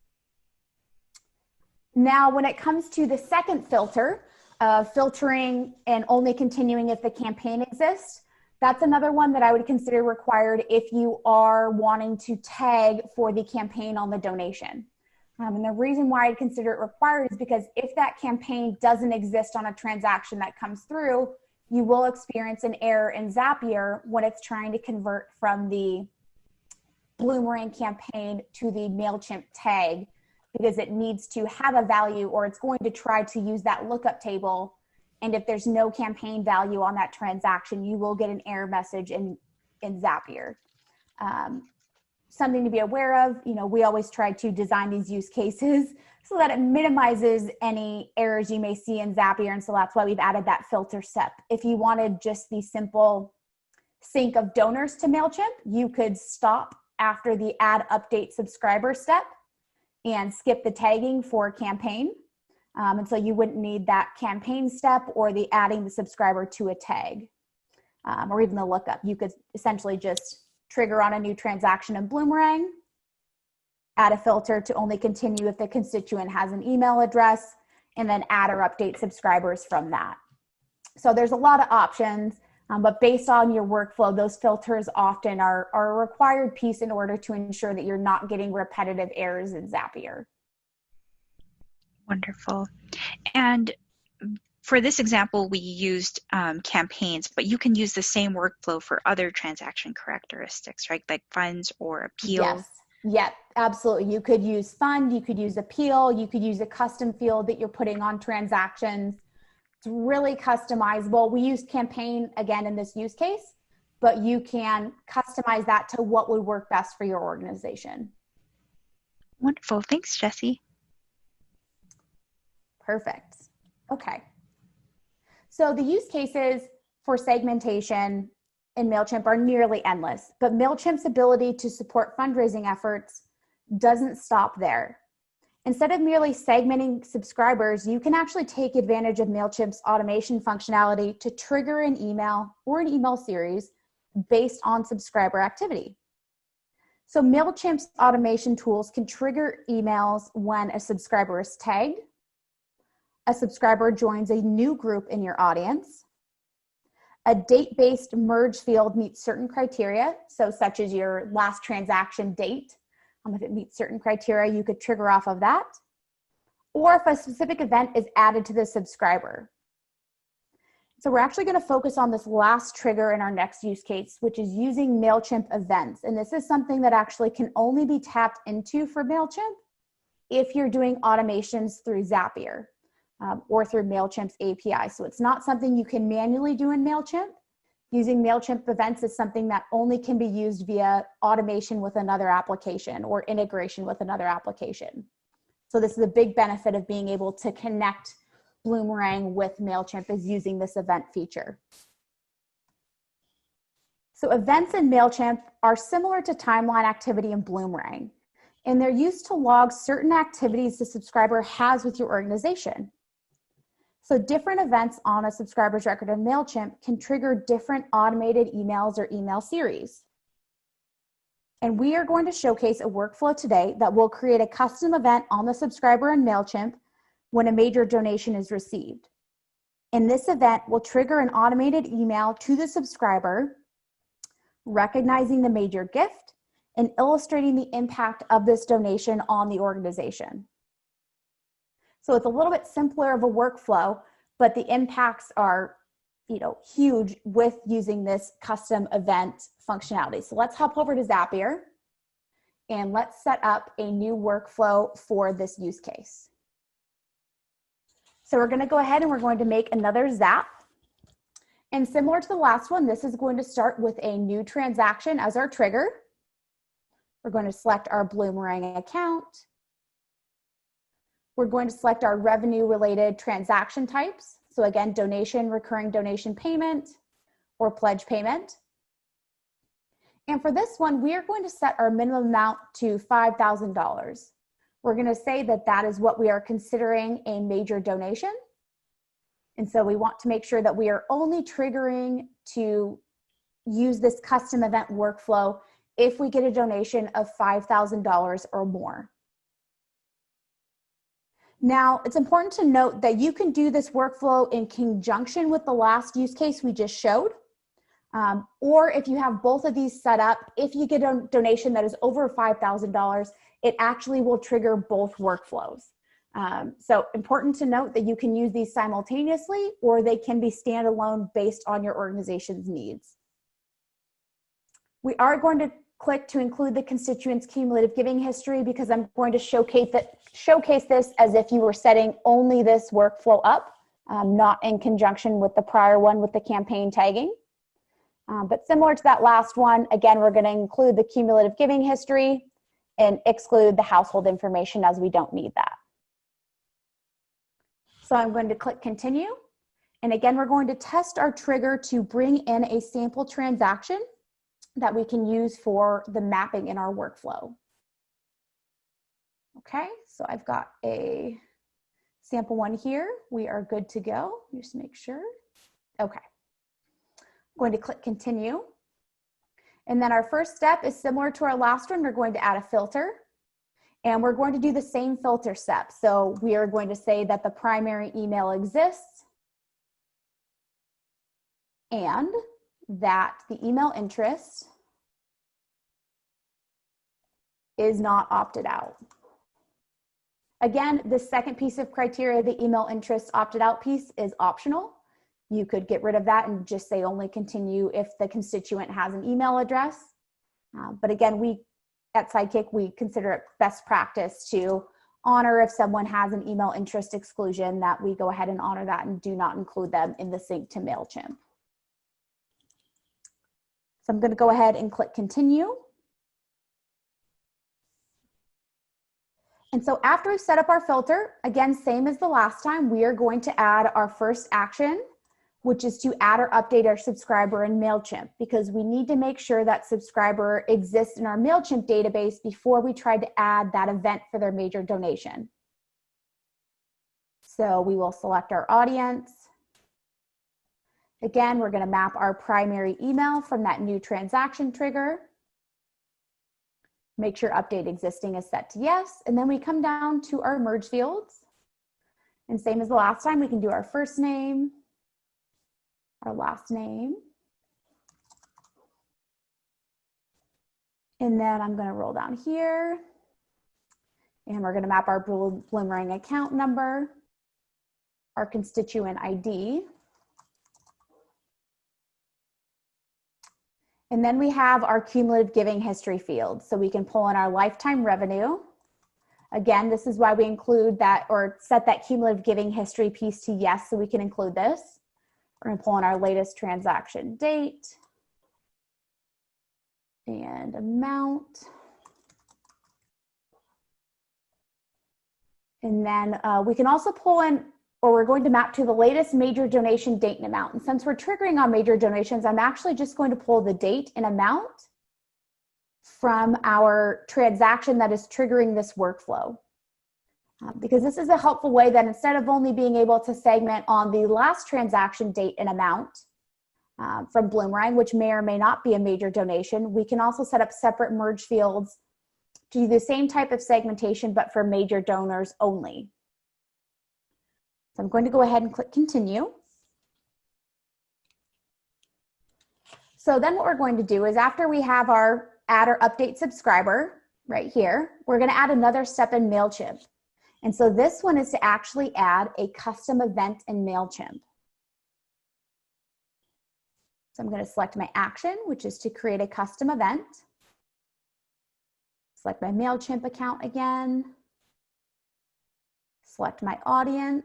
Now, when it comes to the second filter, filtering and only continuing if the campaign exists, that's another one that I would consider required if you are wanting to tag for the campaign on the donation. And the reason why I'd consider it required is because if that campaign doesn't exist on a transaction that comes through, you will experience an error in Zapier when it's trying to convert from the Bloomerang campaign to the Mailchimp tag, because it needs to have a value, or it's going to try to use that lookup table. And if there's no campaign value on that transaction, you will get an error message in Zapier. Something to be aware of, we always try to design these use cases so that it minimizes any errors you may see in Zapier. And so that's why we've added that filter step. If you wanted just the simple sync of donors to Mailchimp, you could stop after the add update subscriber step and skip the tagging for campaign. And so you wouldn't need that campaign step or the adding the subscriber to a tag or even the lookup. You could essentially just trigger on a new transaction in Bloomerang, add a filter to only continue if the constituent has an email address, and then add or update subscribers from that. So there's a lot of options, but based on your workflow, those filters often are a required piece in order to ensure that you're not getting repetitive errors in Zapier. Wonderful. And for this example, we used campaigns, but you can use the same workflow for other transaction characteristics, right? Like funds or appeal. Yes. Yeah, absolutely. You could use fund, you could use appeal, you could use a custom field that you're putting on transactions. It's really customizable. We use campaign again in this use case, but you can customize that to what would work best for your organization. Wonderful. Thanks, Jessie. Perfect. Okay. So the use cases for segmentation in Mailchimp are nearly endless, but Mailchimp's ability to support fundraising efforts doesn't stop there. Instead of merely segmenting subscribers, you can actually take advantage of Mailchimp's automation functionality to trigger an email or an email series based on subscriber activity. So Mailchimp's automation tools can trigger emails when a subscriber is tagged, A subscriber joins a new group in your audience. A date-based merge field meets certain criteria, so such as your last transaction date. If it meets certain criteria, you could trigger off of that. Or if a specific event is added to the subscriber. So we're actually going to focus on this last trigger in our next use case, which is using Mailchimp events. And this is something that actually can only be tapped into for Mailchimp if you're doing automations through Zapier or through Mailchimp's API. So it's not something you can manually do in Mailchimp. Using Mailchimp events is something that only can be used via automation with another application or integration with another application. So this is a big benefit of being able to connect Bloomerang with Mailchimp, is using this event feature. So events in Mailchimp are similar to timeline activity in Bloomerang, and they're used to log certain activities the subscriber has with your organization. So different events on a subscriber's record in Mailchimp can trigger different automated emails or email series. And we are going to showcase a workflow today that will create a custom event on the subscriber in Mailchimp when a major donation is received. And this event will trigger an automated email to the subscriber, recognizing the major gift and illustrating the impact of this donation on the organization. So it's a little bit simpler of a workflow, but the impacts are, huge with using this custom event functionality. So let's hop over to Zapier and let's set up a new workflow for this use case. So we're going to go ahead and we're going to make another Zap. And similar to the last one, this is going to start with a new transaction as our trigger. We're going to select our Bloomerang account. We're going to select our revenue-related transaction types. So again, donation, recurring donation payment, or pledge payment. And for this one, we are going to set our minimum amount to $5,000. We're going to say that that is what we are considering a major donation. And so we want to make sure that we are only triggering to use this custom event workflow if we get a donation of $5,000 or more. Now, it's important to note that you can do this workflow in conjunction with the last use case we just showed. Or if you have both of these set up, if you get a donation that is over $5,000, it actually will trigger both workflows. So important to note that you can use these simultaneously, or they can be standalone based on your organization's needs. We are going to click to include the constituent's cumulative giving history because I'm going to showcase this as if you were setting only this workflow up, not in conjunction with the prior one with the campaign tagging. But similar to that last one, again, we're going to include the cumulative giving history and exclude the household information as we don't need that. So I'm going to click continue. And again, we're going to test our trigger to bring in a sample transaction that we can use for the mapping in our workflow. Okay, so I've got a sample one here. We are good to go. Just make sure. Okay. I'm going to click continue. And then our first step is similar to our last one. We're going to add a filter. And we're going to do the same filter step. So we are going to say that the primary email exists and that the email interest is not opted out. Again, the second piece of criteria, the email interest opted out piece, is optional. You could get rid of that and just say only continue if the constituent has an email address. But again, we at SIDEKICK, we consider it best practice to honor if someone has an email interest exclusion, that we go ahead and honor that and do not include them in the sync to Mailchimp. So I'm going to go ahead and click continue. And so after we've set up our filter, again, same as the last time, we are going to add our first action, which is to add or update our subscriber in Mailchimp, because we need to make sure that subscriber exists in our Mailchimp database before we try to add that event for their major donation. So we will select our audience. Again, we're going to map our primary email from that new transaction trigger. Make sure update existing is set to yes. And then we come down to our merge fields. And same as the last time, we can do our first name, our last name. And then I'm going to roll down here and we're going to map our Bloomerang account number, our constituent ID. And then we have our cumulative giving history field. So we can pull in our lifetime revenue. Again, this is why we include that or set that cumulative giving history piece to yes, so we can include this. We're going to pull in our latest transaction date and amount. And then we can also pull in, or we're going to map to the latest major donation date and amount. And since we're triggering on major donations, I'm actually just going to pull the date and amount from our transaction that is triggering this workflow. Because this is a helpful way that instead of only being able to segment on the last transaction date and amount from Bloomerang, which may or may not be a major donation, we can also set up separate merge fields to do the same type of segmentation, but for major donors only. So I'm going to go ahead and click continue. So then what we're going to do is after we have our add or update subscriber right here, we're going to add another step in Mailchimp. And so this one is to actually add a custom event in Mailchimp. So I'm going to select my action, which is to create a custom event. Select my Mailchimp account again. Select my audience.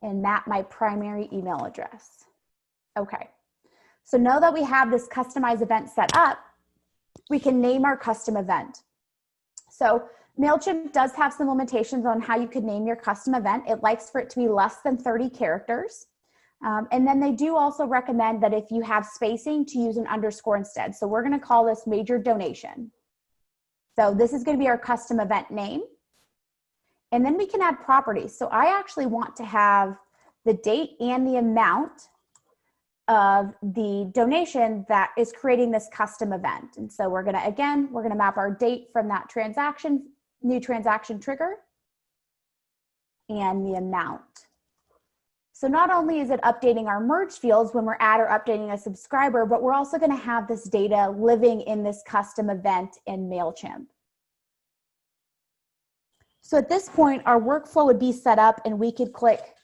And map my primary email address. Okay, so now that we have this customized event set up, we can name our custom event. So Mailchimp does have some limitations on how you could name your custom event. It likes for it to be less than 30 characters. And then they do also recommend that if you have spacing to use an underscore instead. So we're going to call this major donation. So this is going to be our custom event name. And then we can add properties. So I actually want to have the date and the amount of the donation that is creating this custom event. And so we're going to map our date from that transaction, new transaction trigger, and the amount. So not only is it updating our merge fields when we're add or updating a subscriber, but we're also going to have this data living in this custom event in Mailchimp. So at this point, our workflow would be set up and we could click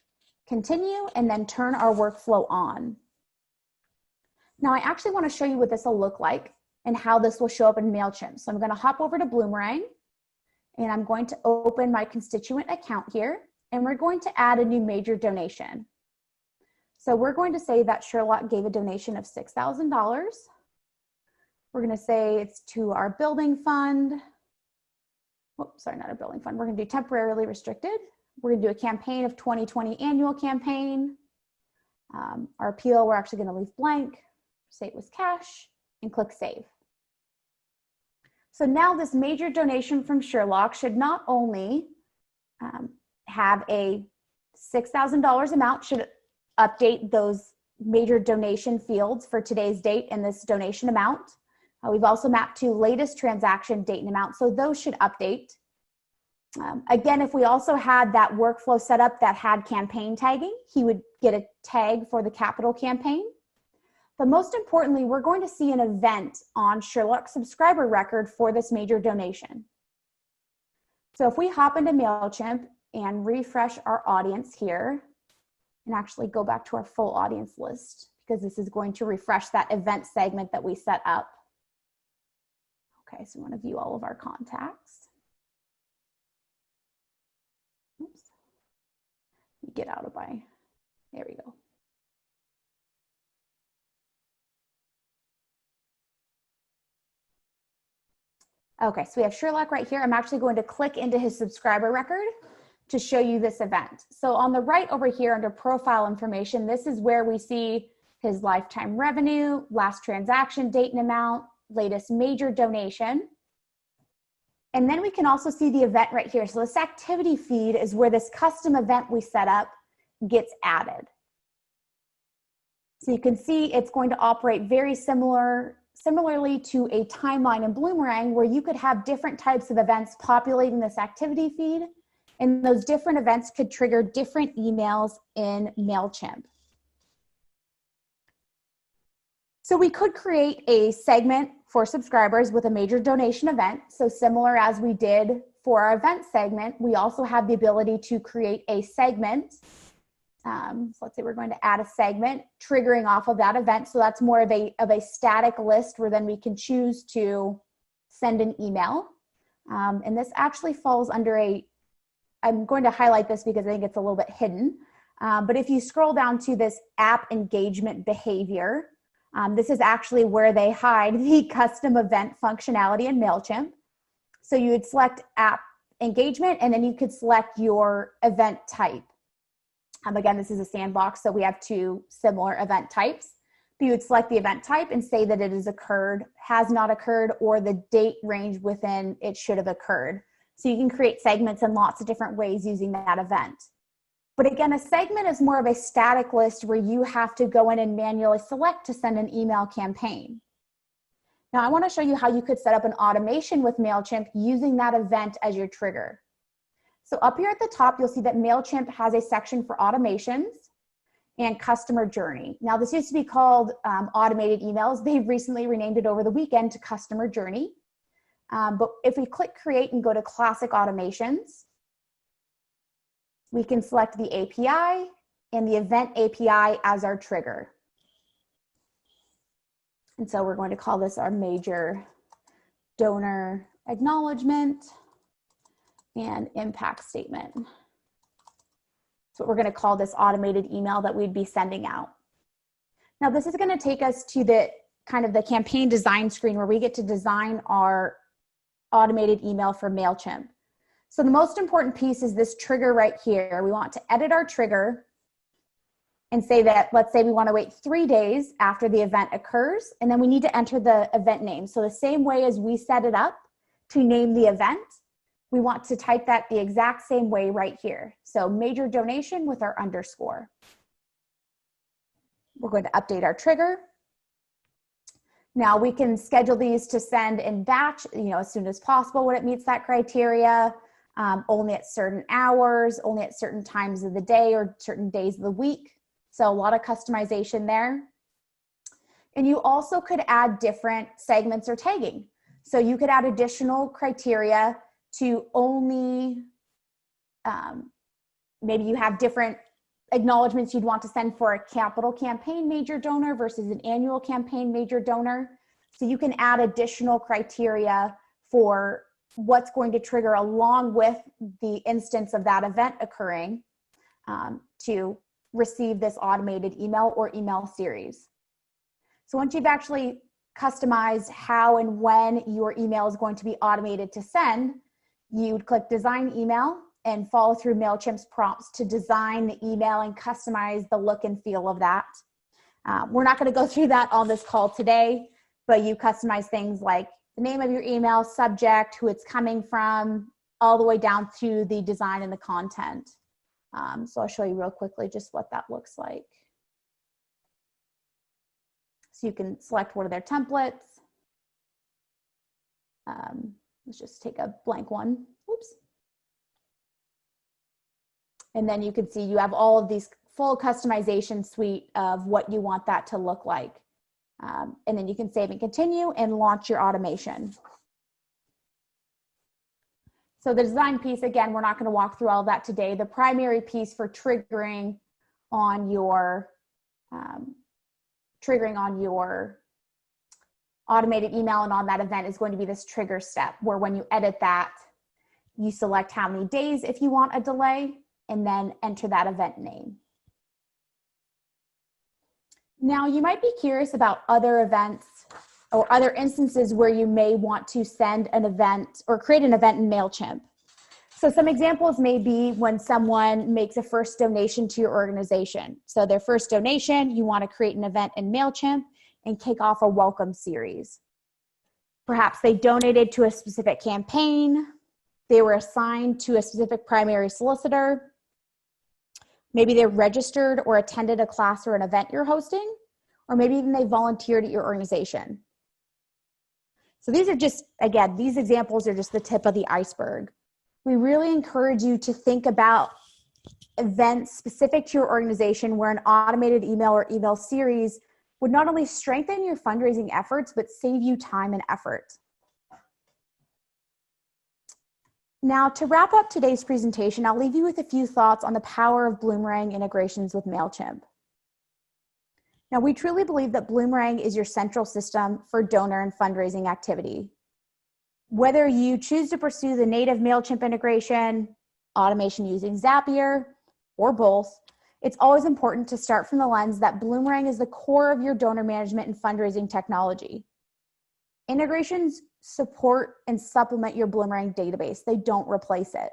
continue and then turn our workflow on. Now I actually want to show you what this will look like and how this will show up in Mailchimp. So I'm going to hop over to Bloomerang and I'm going to open my constituent account here and we're going to add a new major donation. So we're going to say that Sherlock gave a donation of $6,000. We're going to say it's to our building fund. Oops, sorry, not a building fund. We're going to do temporarily restricted. We're going to do a campaign of 2020 annual campaign. Our appeal, we're actually going to leave blank, say it was cash, and click save. So now this major donation from Sherlock should not only have a $6,000 amount, should update those major donation fields for today's date and this donation amount. We've also mapped to latest transaction date and amount, so those should update. Again, if we also had that workflow set up that had campaign tagging, he would get a tag for the capital campaign. But most importantly, we're going to see an event on Sherlock's subscriber record for this major donation. So if we hop into Mailchimp and refresh our audience here, and actually go back to our full audience list, because this is going to refresh that event segment that we set up. Okay, so we want to view all of our contacts. Oops. Get out of my, there we go. Okay, so we have Sherlock right here. I'm actually going to click into his subscriber record to show you this event. So on the right over here under profile information, this is where we see his lifetime revenue, last transaction date and amount, latest major donation. And then we can also see the event right here. So this activity feed is where this custom event we set up gets added. So you can see it's going to operate very similarly to a timeline in Bloomerang, where you could have different types of events populating this activity feed. And those different events could trigger different emails in Mailchimp. So we could create a segment for subscribers with a major donation event. So similar as we did for our event segment, we also have the ability to create a segment. So let's say we're going to add a segment triggering off of that event. So that's more of a static list where then we can choose to send an email. And this actually falls under I'm going to highlight this because I think it's a little bit hidden. But if you scroll down to this app engagement behavior, this is actually where they hide the custom event functionality in Mailchimp. So you would select app engagement, and then you could select your event type. Again, this is a sandbox, so we have two similar event types. But you would select the event type and say that it has occurred, has not occurred, or the date range within it should have occurred. So you can create segments in lots of different ways using that event. But again, a segment is more of a static list where you have to go in and manually select to send an email campaign. Now, I want to show you how you could set up an automation with Mailchimp using that event as your trigger. So up here at the top, you'll see that Mailchimp has a section for automations and customer journey. Now, this used to be called automated emails. They've recently renamed it over the weekend to customer journey. But if we click create and go to classic automations, we can select the API and the event API as our trigger. And so we're going to call this our major donor acknowledgement and impact statement. So we're going to call this automated email that we'd be sending out. Now this is going to take us to the kind of the campaign design screen where we get to design our automated email for Mailchimp. So the most important piece is this trigger right here. We want to edit our trigger and say that, let's say we want to wait 3 days after the event occurs, and then we need to enter the event name. So the same way as we set it up to name the event, we want to type that the exact same way right here. So major donation with our underscore. We're going to update our trigger. Now we can schedule these to send in batch, as soon as possible when it meets that criteria, only at certain hours, only at certain times of the day or certain days of the week. So a lot of customization there. And you also could add different segments or tagging. So you could add additional criteria to only, maybe you have different acknowledgements you'd want to send for a capital campaign major donor versus an annual campaign major donor. So you can add additional criteria for what's going to trigger along with the instance of that event occurring to receive this automated email or email series. So once you've actually customized how and when your email is going to be automated to send, you'd click design email and follow through Mailchimp's prompts to design the email and customize the look and feel of that. We're not going to go through that on this call today, but you customize things like the name of your email, subject, who it's coming from, all the way down to the design and the content. So I'll show you real quickly just what that looks like. So you can select one of their templates. Let's just take a blank one. Oops. And then you can see you have all of these full customization suite of what you want that to look like. And then you can save and continue and launch your automation. So the design piece, again, we're not going to walk through all of that today. The primary piece for triggering on your automated email and on that event is going to be this trigger step, where when you edit that, you select how many days if you want a delay, and then enter that event name. Now, you might be curious about other events or other instances where you may want to send an event or create an event in Mailchimp. So some examples may be when someone makes a first donation to your organization. So their first donation, you want to create an event in Mailchimp and kick off a welcome series. Perhaps they donated to a specific campaign. They were assigned to a specific primary solicitor. Maybe they registered or attended a class or an event you're hosting, or maybe even they volunteered at your organization. So these are just, again, these examples are just the tip of the iceberg. We really encourage you to think about events specific to your organization where an automated email or email series would not only strengthen your fundraising efforts, but save you time and effort. Now, to wrap up today's presentation, I'll leave you with a few thoughts on the power of Bloomerang integrations with Mailchimp. Now, we truly believe that Bloomerang is your central system for donor and fundraising activity. Whether you choose to pursue the native Mailchimp integration, automation using Zapier, or both, it's always important to start from the lens that Bloomerang is the core of your donor management and fundraising technology. Integrations support and supplement your Bloomerang database. They don't replace it.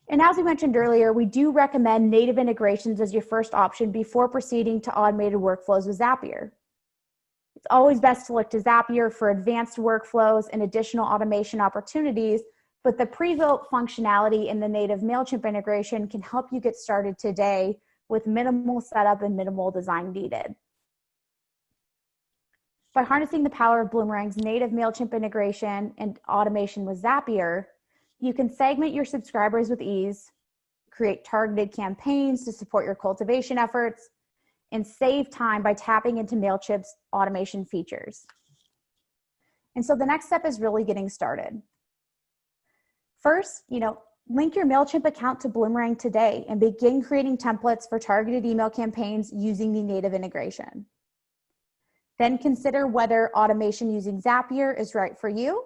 And as we mentioned earlier, we do recommend native integrations as your first option before proceeding to automated workflows with Zapier. It's always best to look to Zapier for advanced workflows and additional automation opportunities, but the pre-built functionality in the native Mailchimp integration can help you get started today with minimal setup and minimal design needed. By harnessing the power of Bloomerang's native Mailchimp integration and automation with Zapier, you can segment your subscribers with ease, create targeted campaigns to support your cultivation efforts, and save time by tapping into Mailchimp's automation features. And so the next step is really getting started. First, link your Mailchimp account to Bloomerang today and begin creating templates for targeted email campaigns using the native integration. Then consider whether automation using Zapier is right for you.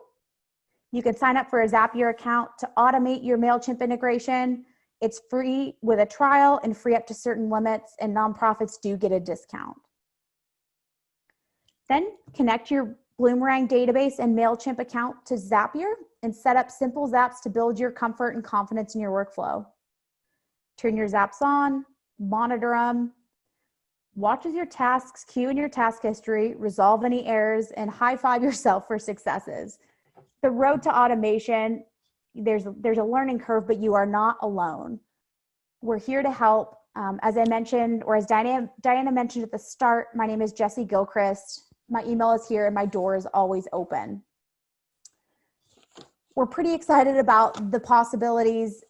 You can sign up for a Zapier account to automate your Mailchimp integration. It's free with a trial and free up to certain limits, and nonprofits do get a discount. Then connect your Bloomerang database and Mailchimp account to Zapier and set up simple zaps to build your comfort and confidence in your workflow. Turn your zaps on, monitor them, watch as your tasks queue in your task history, resolve any errors, and high-five yourself for successes. The road to automation, there's a learning curve, but you are not alone. We're here to help. As I mentioned, or as Diana mentioned at the start, my name is Jessie Gilchrist. My email is here and my door is always open. We're pretty excited about the possibilities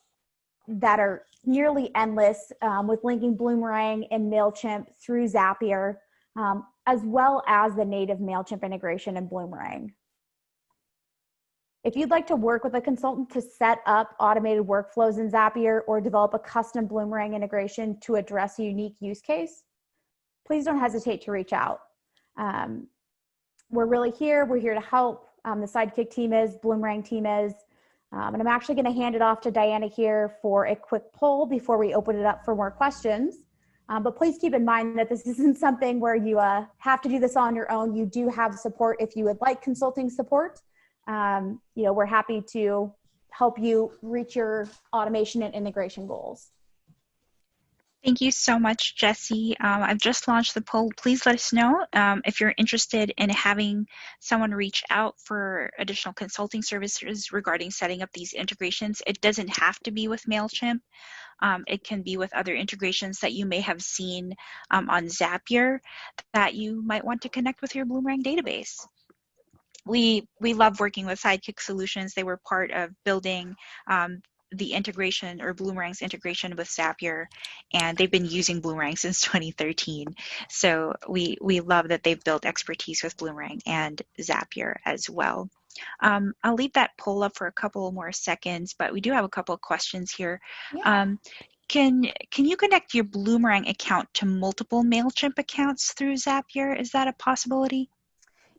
that are nearly endless with linking Bloomerang and Mailchimp through Zapier, as well as the native Mailchimp integration in Bloomerang. If you'd like to work with a consultant to set up automated workflows in Zapier or develop a custom Bloomerang integration to address a unique use case, please don't hesitate to reach out. We're really here. We're here to help. The SIDEKICK team is, Bloomerang team is. And I'm actually going to hand it off to Diana here for a quick poll before we open it up for more questions. But please keep in mind that this isn't something where you have to do this on your own. You do have support if you would like consulting support. We're happy to help you reach your automation and integration goals. Thank you so much, Jessie. I've just launched the poll. Please let us know if you're interested in having someone reach out for additional consulting services regarding setting up these integrations. It doesn't have to be with Mailchimp. It can be with other integrations that you may have seen on Zapier that you might want to connect with your Bloomerang database. We love working with SIDEKICK Solutions. They were part of building the integration or Bloomerang's integration with Zapier, and they've been using Bloomerang since 2013. So we love that they've built expertise with Bloomerang and Zapier as well. I'll leave that poll up for a couple more seconds, but we do have a couple of questions here. Yeah. Can you connect your Bloomerang account to multiple Mailchimp accounts through Zapier? Is that a possibility?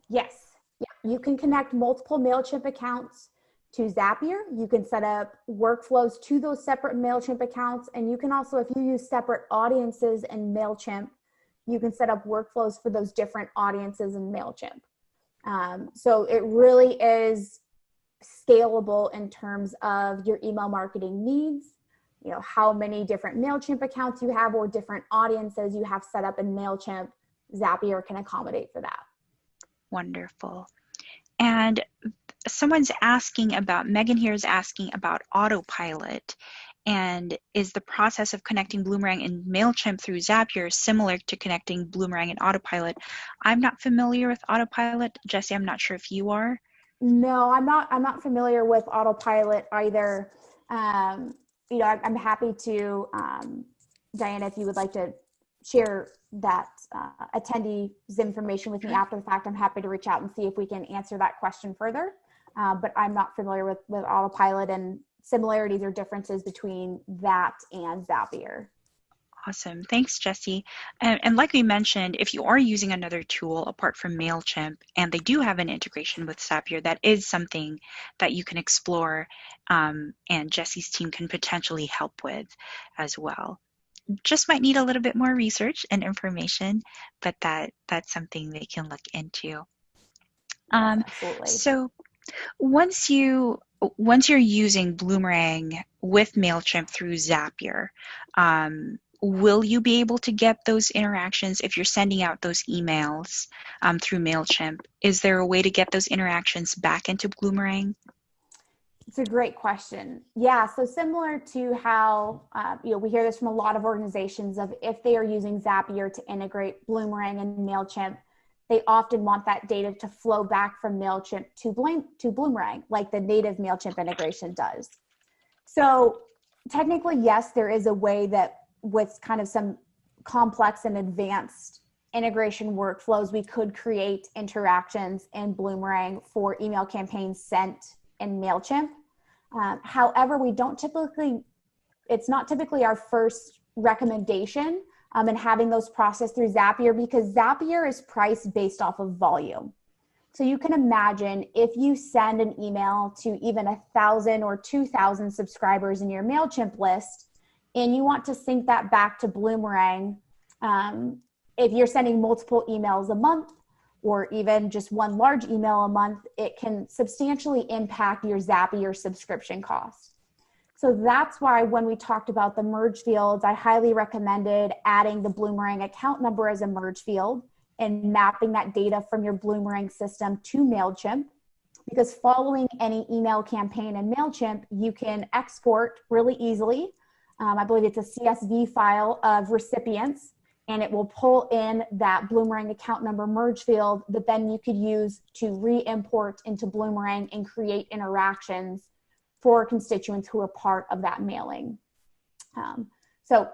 Yes. Yeah. You can connect multiple Mailchimp accounts to Zapier. You can set up workflows to those separate Mailchimp accounts. And you can also, if you use separate audiences in Mailchimp, you can set up workflows for those different audiences in Mailchimp. So it really is scalable in terms of your email marketing needs, how many different Mailchimp accounts you have or different audiences you have set up in Mailchimp. Zapier can accommodate for that. Wonderful. And Megan here is asking about autopilot, and is the process of connecting Bloomerang and Mailchimp through Zapier similar to connecting Bloomerang and autopilot? I'm not familiar with autopilot. Jessie, I'm not sure if you are. No, I'm not familiar with Autopilot either. I'm happy to, Diana, if you would like to share that attendee's information with me after the fact, I'm happy to reach out and see if we can answer that question further. But I'm not familiar with Autopilot and similarities or differences between that and Zapier. Awesome. Thanks, Jessie. And like we mentioned, if you are using another tool apart from Mailchimp and they do have an integration with Zapier, that is something that you can explore and Jessie's team can potentially help with as well. Just might need a little bit more research and information, but that's something they can look into. Absolutely. So once you're using Bloomerang with Mailchimp through Zapier, will you be able to get those interactions if you're sending out those emails through Mailchimp? Is there a way to get those interactions back into Bloomerang? It's a great question. Yeah, so similar to how we hear this from a lot of organizations of if they are using Zapier to integrate Bloomerang and Mailchimp, they often want that data to flow back from Mailchimp to Bloomerang, like the native Mailchimp integration does. So technically, yes, there is a way that with kind of some complex and advanced integration workflows, we could create interactions in Bloomerang for email campaigns sent in Mailchimp. However, it's not typically our first recommendation in having those processed through Zapier, because Zapier is priced based off of volume. So you can imagine if you send an email to even 1,000 or 2,000 subscribers in your Mailchimp list, and you want to sync that back to Bloomerang, if you're sending multiple emails a month or even just one large email a month, it can substantially impact your Zapier subscription cost. So that's why when we talked about the merge fields, I highly recommended adding the Bloomerang account number as a merge field and mapping that data from your Bloomerang system to Mailchimp, because following any email campaign in Mailchimp, you can export really easily. I believe it's a CSV file of recipients, and it will pull in that Bloomerang account number merge field that then you could use to re-import into Bloomerang and create interactions for constituents who are part of that mailing. So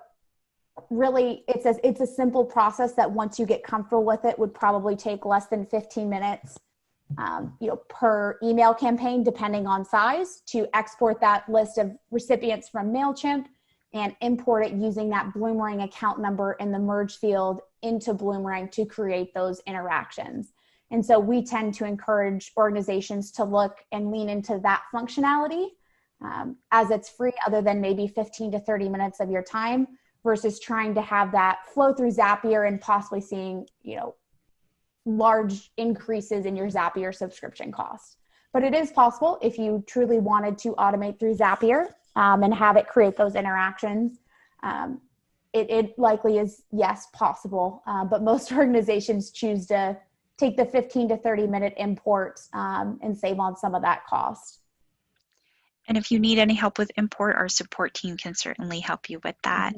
really, it's a simple process that once you get comfortable with it would probably take less than 15 minutes per email campaign, depending on size, to export that list of recipients from Mailchimp and import it using that Bloomerang account number in the merge field into Bloomerang to create those interactions. And so we tend to encourage organizations to look and lean into that functionality as it's free, other than maybe 15 to 30 minutes of your time, versus trying to have that flow through Zapier and possibly seeing, large increases in your Zapier subscription cost. But it is possible if you truly wanted to automate through Zapier and have it create those interactions. It likely is, yes, possible, but most organizations choose to take the 15 to 30 minute import and save on some of that cost. And if you need any help with import, our support team can certainly help you with that.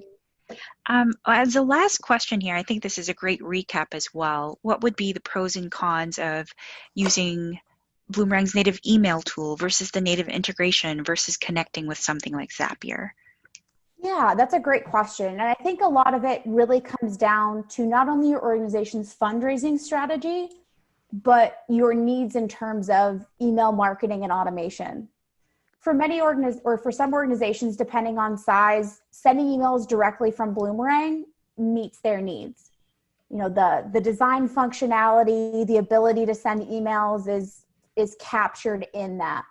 As a last question here, I think this is a great recap as well. What would be the pros and cons of using Bloomerang's native email tool versus the native integration versus connecting with something like Zapier? Yeah, that's a great question. And I think a lot of it really comes down to not only your organization's fundraising strategy, but your needs in terms of email marketing and automation. For for some organizations, depending on size, sending emails directly from Bloomerang meets their needs. The design functionality, the ability to send emails is captured in that.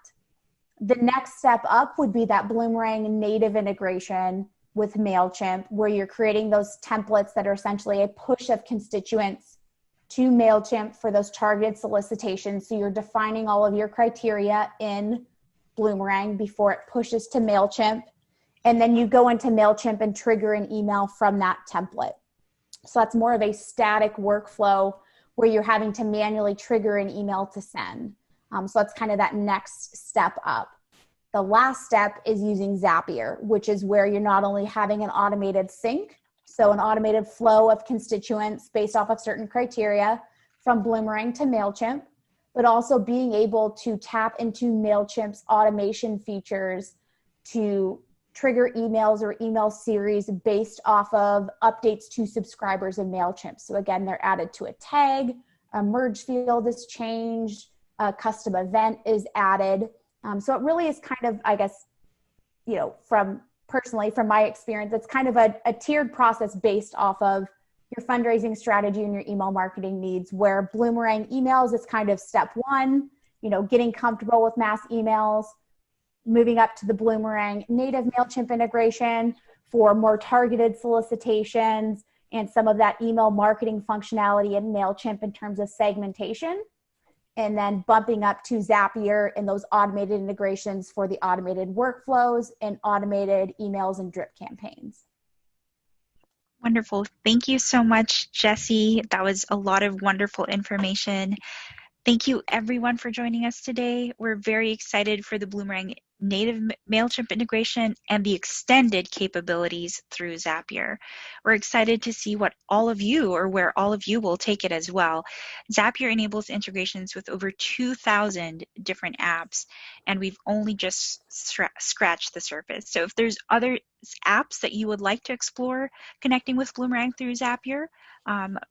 The next step up would be that Bloomerang native integration with Mailchimp, where you're creating those templates that are essentially a push of constituents to Mailchimp for those targeted solicitations. So you're defining all of your criteria in Bloomerang before it pushes to Mailchimp. And then you go into Mailchimp and trigger an email from that template. So that's more of a static workflow where you're having to manually trigger an email to send. So that's kind of that next step up. The last step is using Zapier, which is where you're not only having an automated sync, so an automated flow of constituents based off of certain criteria from Bloomerang to Mailchimp, but also being able to tap into Mailchimp's automation features to trigger emails or email series based off of updates to subscribers in Mailchimp. So again, they're added to a tag, a merge field is changed, a custom event is added. So it really is kind of, I guess, from my experience, it's kind of a tiered process based off of your fundraising strategy and your email marketing needs, where Bloomerang emails is kind of step one, getting comfortable with mass emails, moving up to the Bloomerang native Mailchimp integration for more targeted solicitations and some of that email marketing functionality in Mailchimp in terms of segmentation, and then bumping up to Zapier and those automated integrations for the automated workflows and automated emails and drip campaigns. Wonderful. Thank you so much, Jessie. That was a lot of wonderful information. Thank you everyone for joining us today. We're very excited for the Bloomerang native Mailchimp integration and the extended capabilities through Zapier. We're excited to see what all of you, or where all of you will take it as well. Zapier enables integrations with over 2,000 different apps, and we've only just scratched the surface. So if there's other apps that you would like to explore connecting with Bloomerang through Zapier,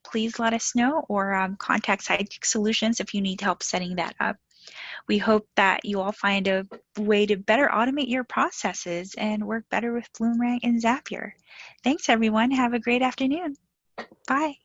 please let us know, or contact SIDEKICK Solutions if you need help setting that up. We hope that you all find a way to better automate your processes and work better with Bloomerang and Zapier. Thanks, everyone. Have a great afternoon. Bye.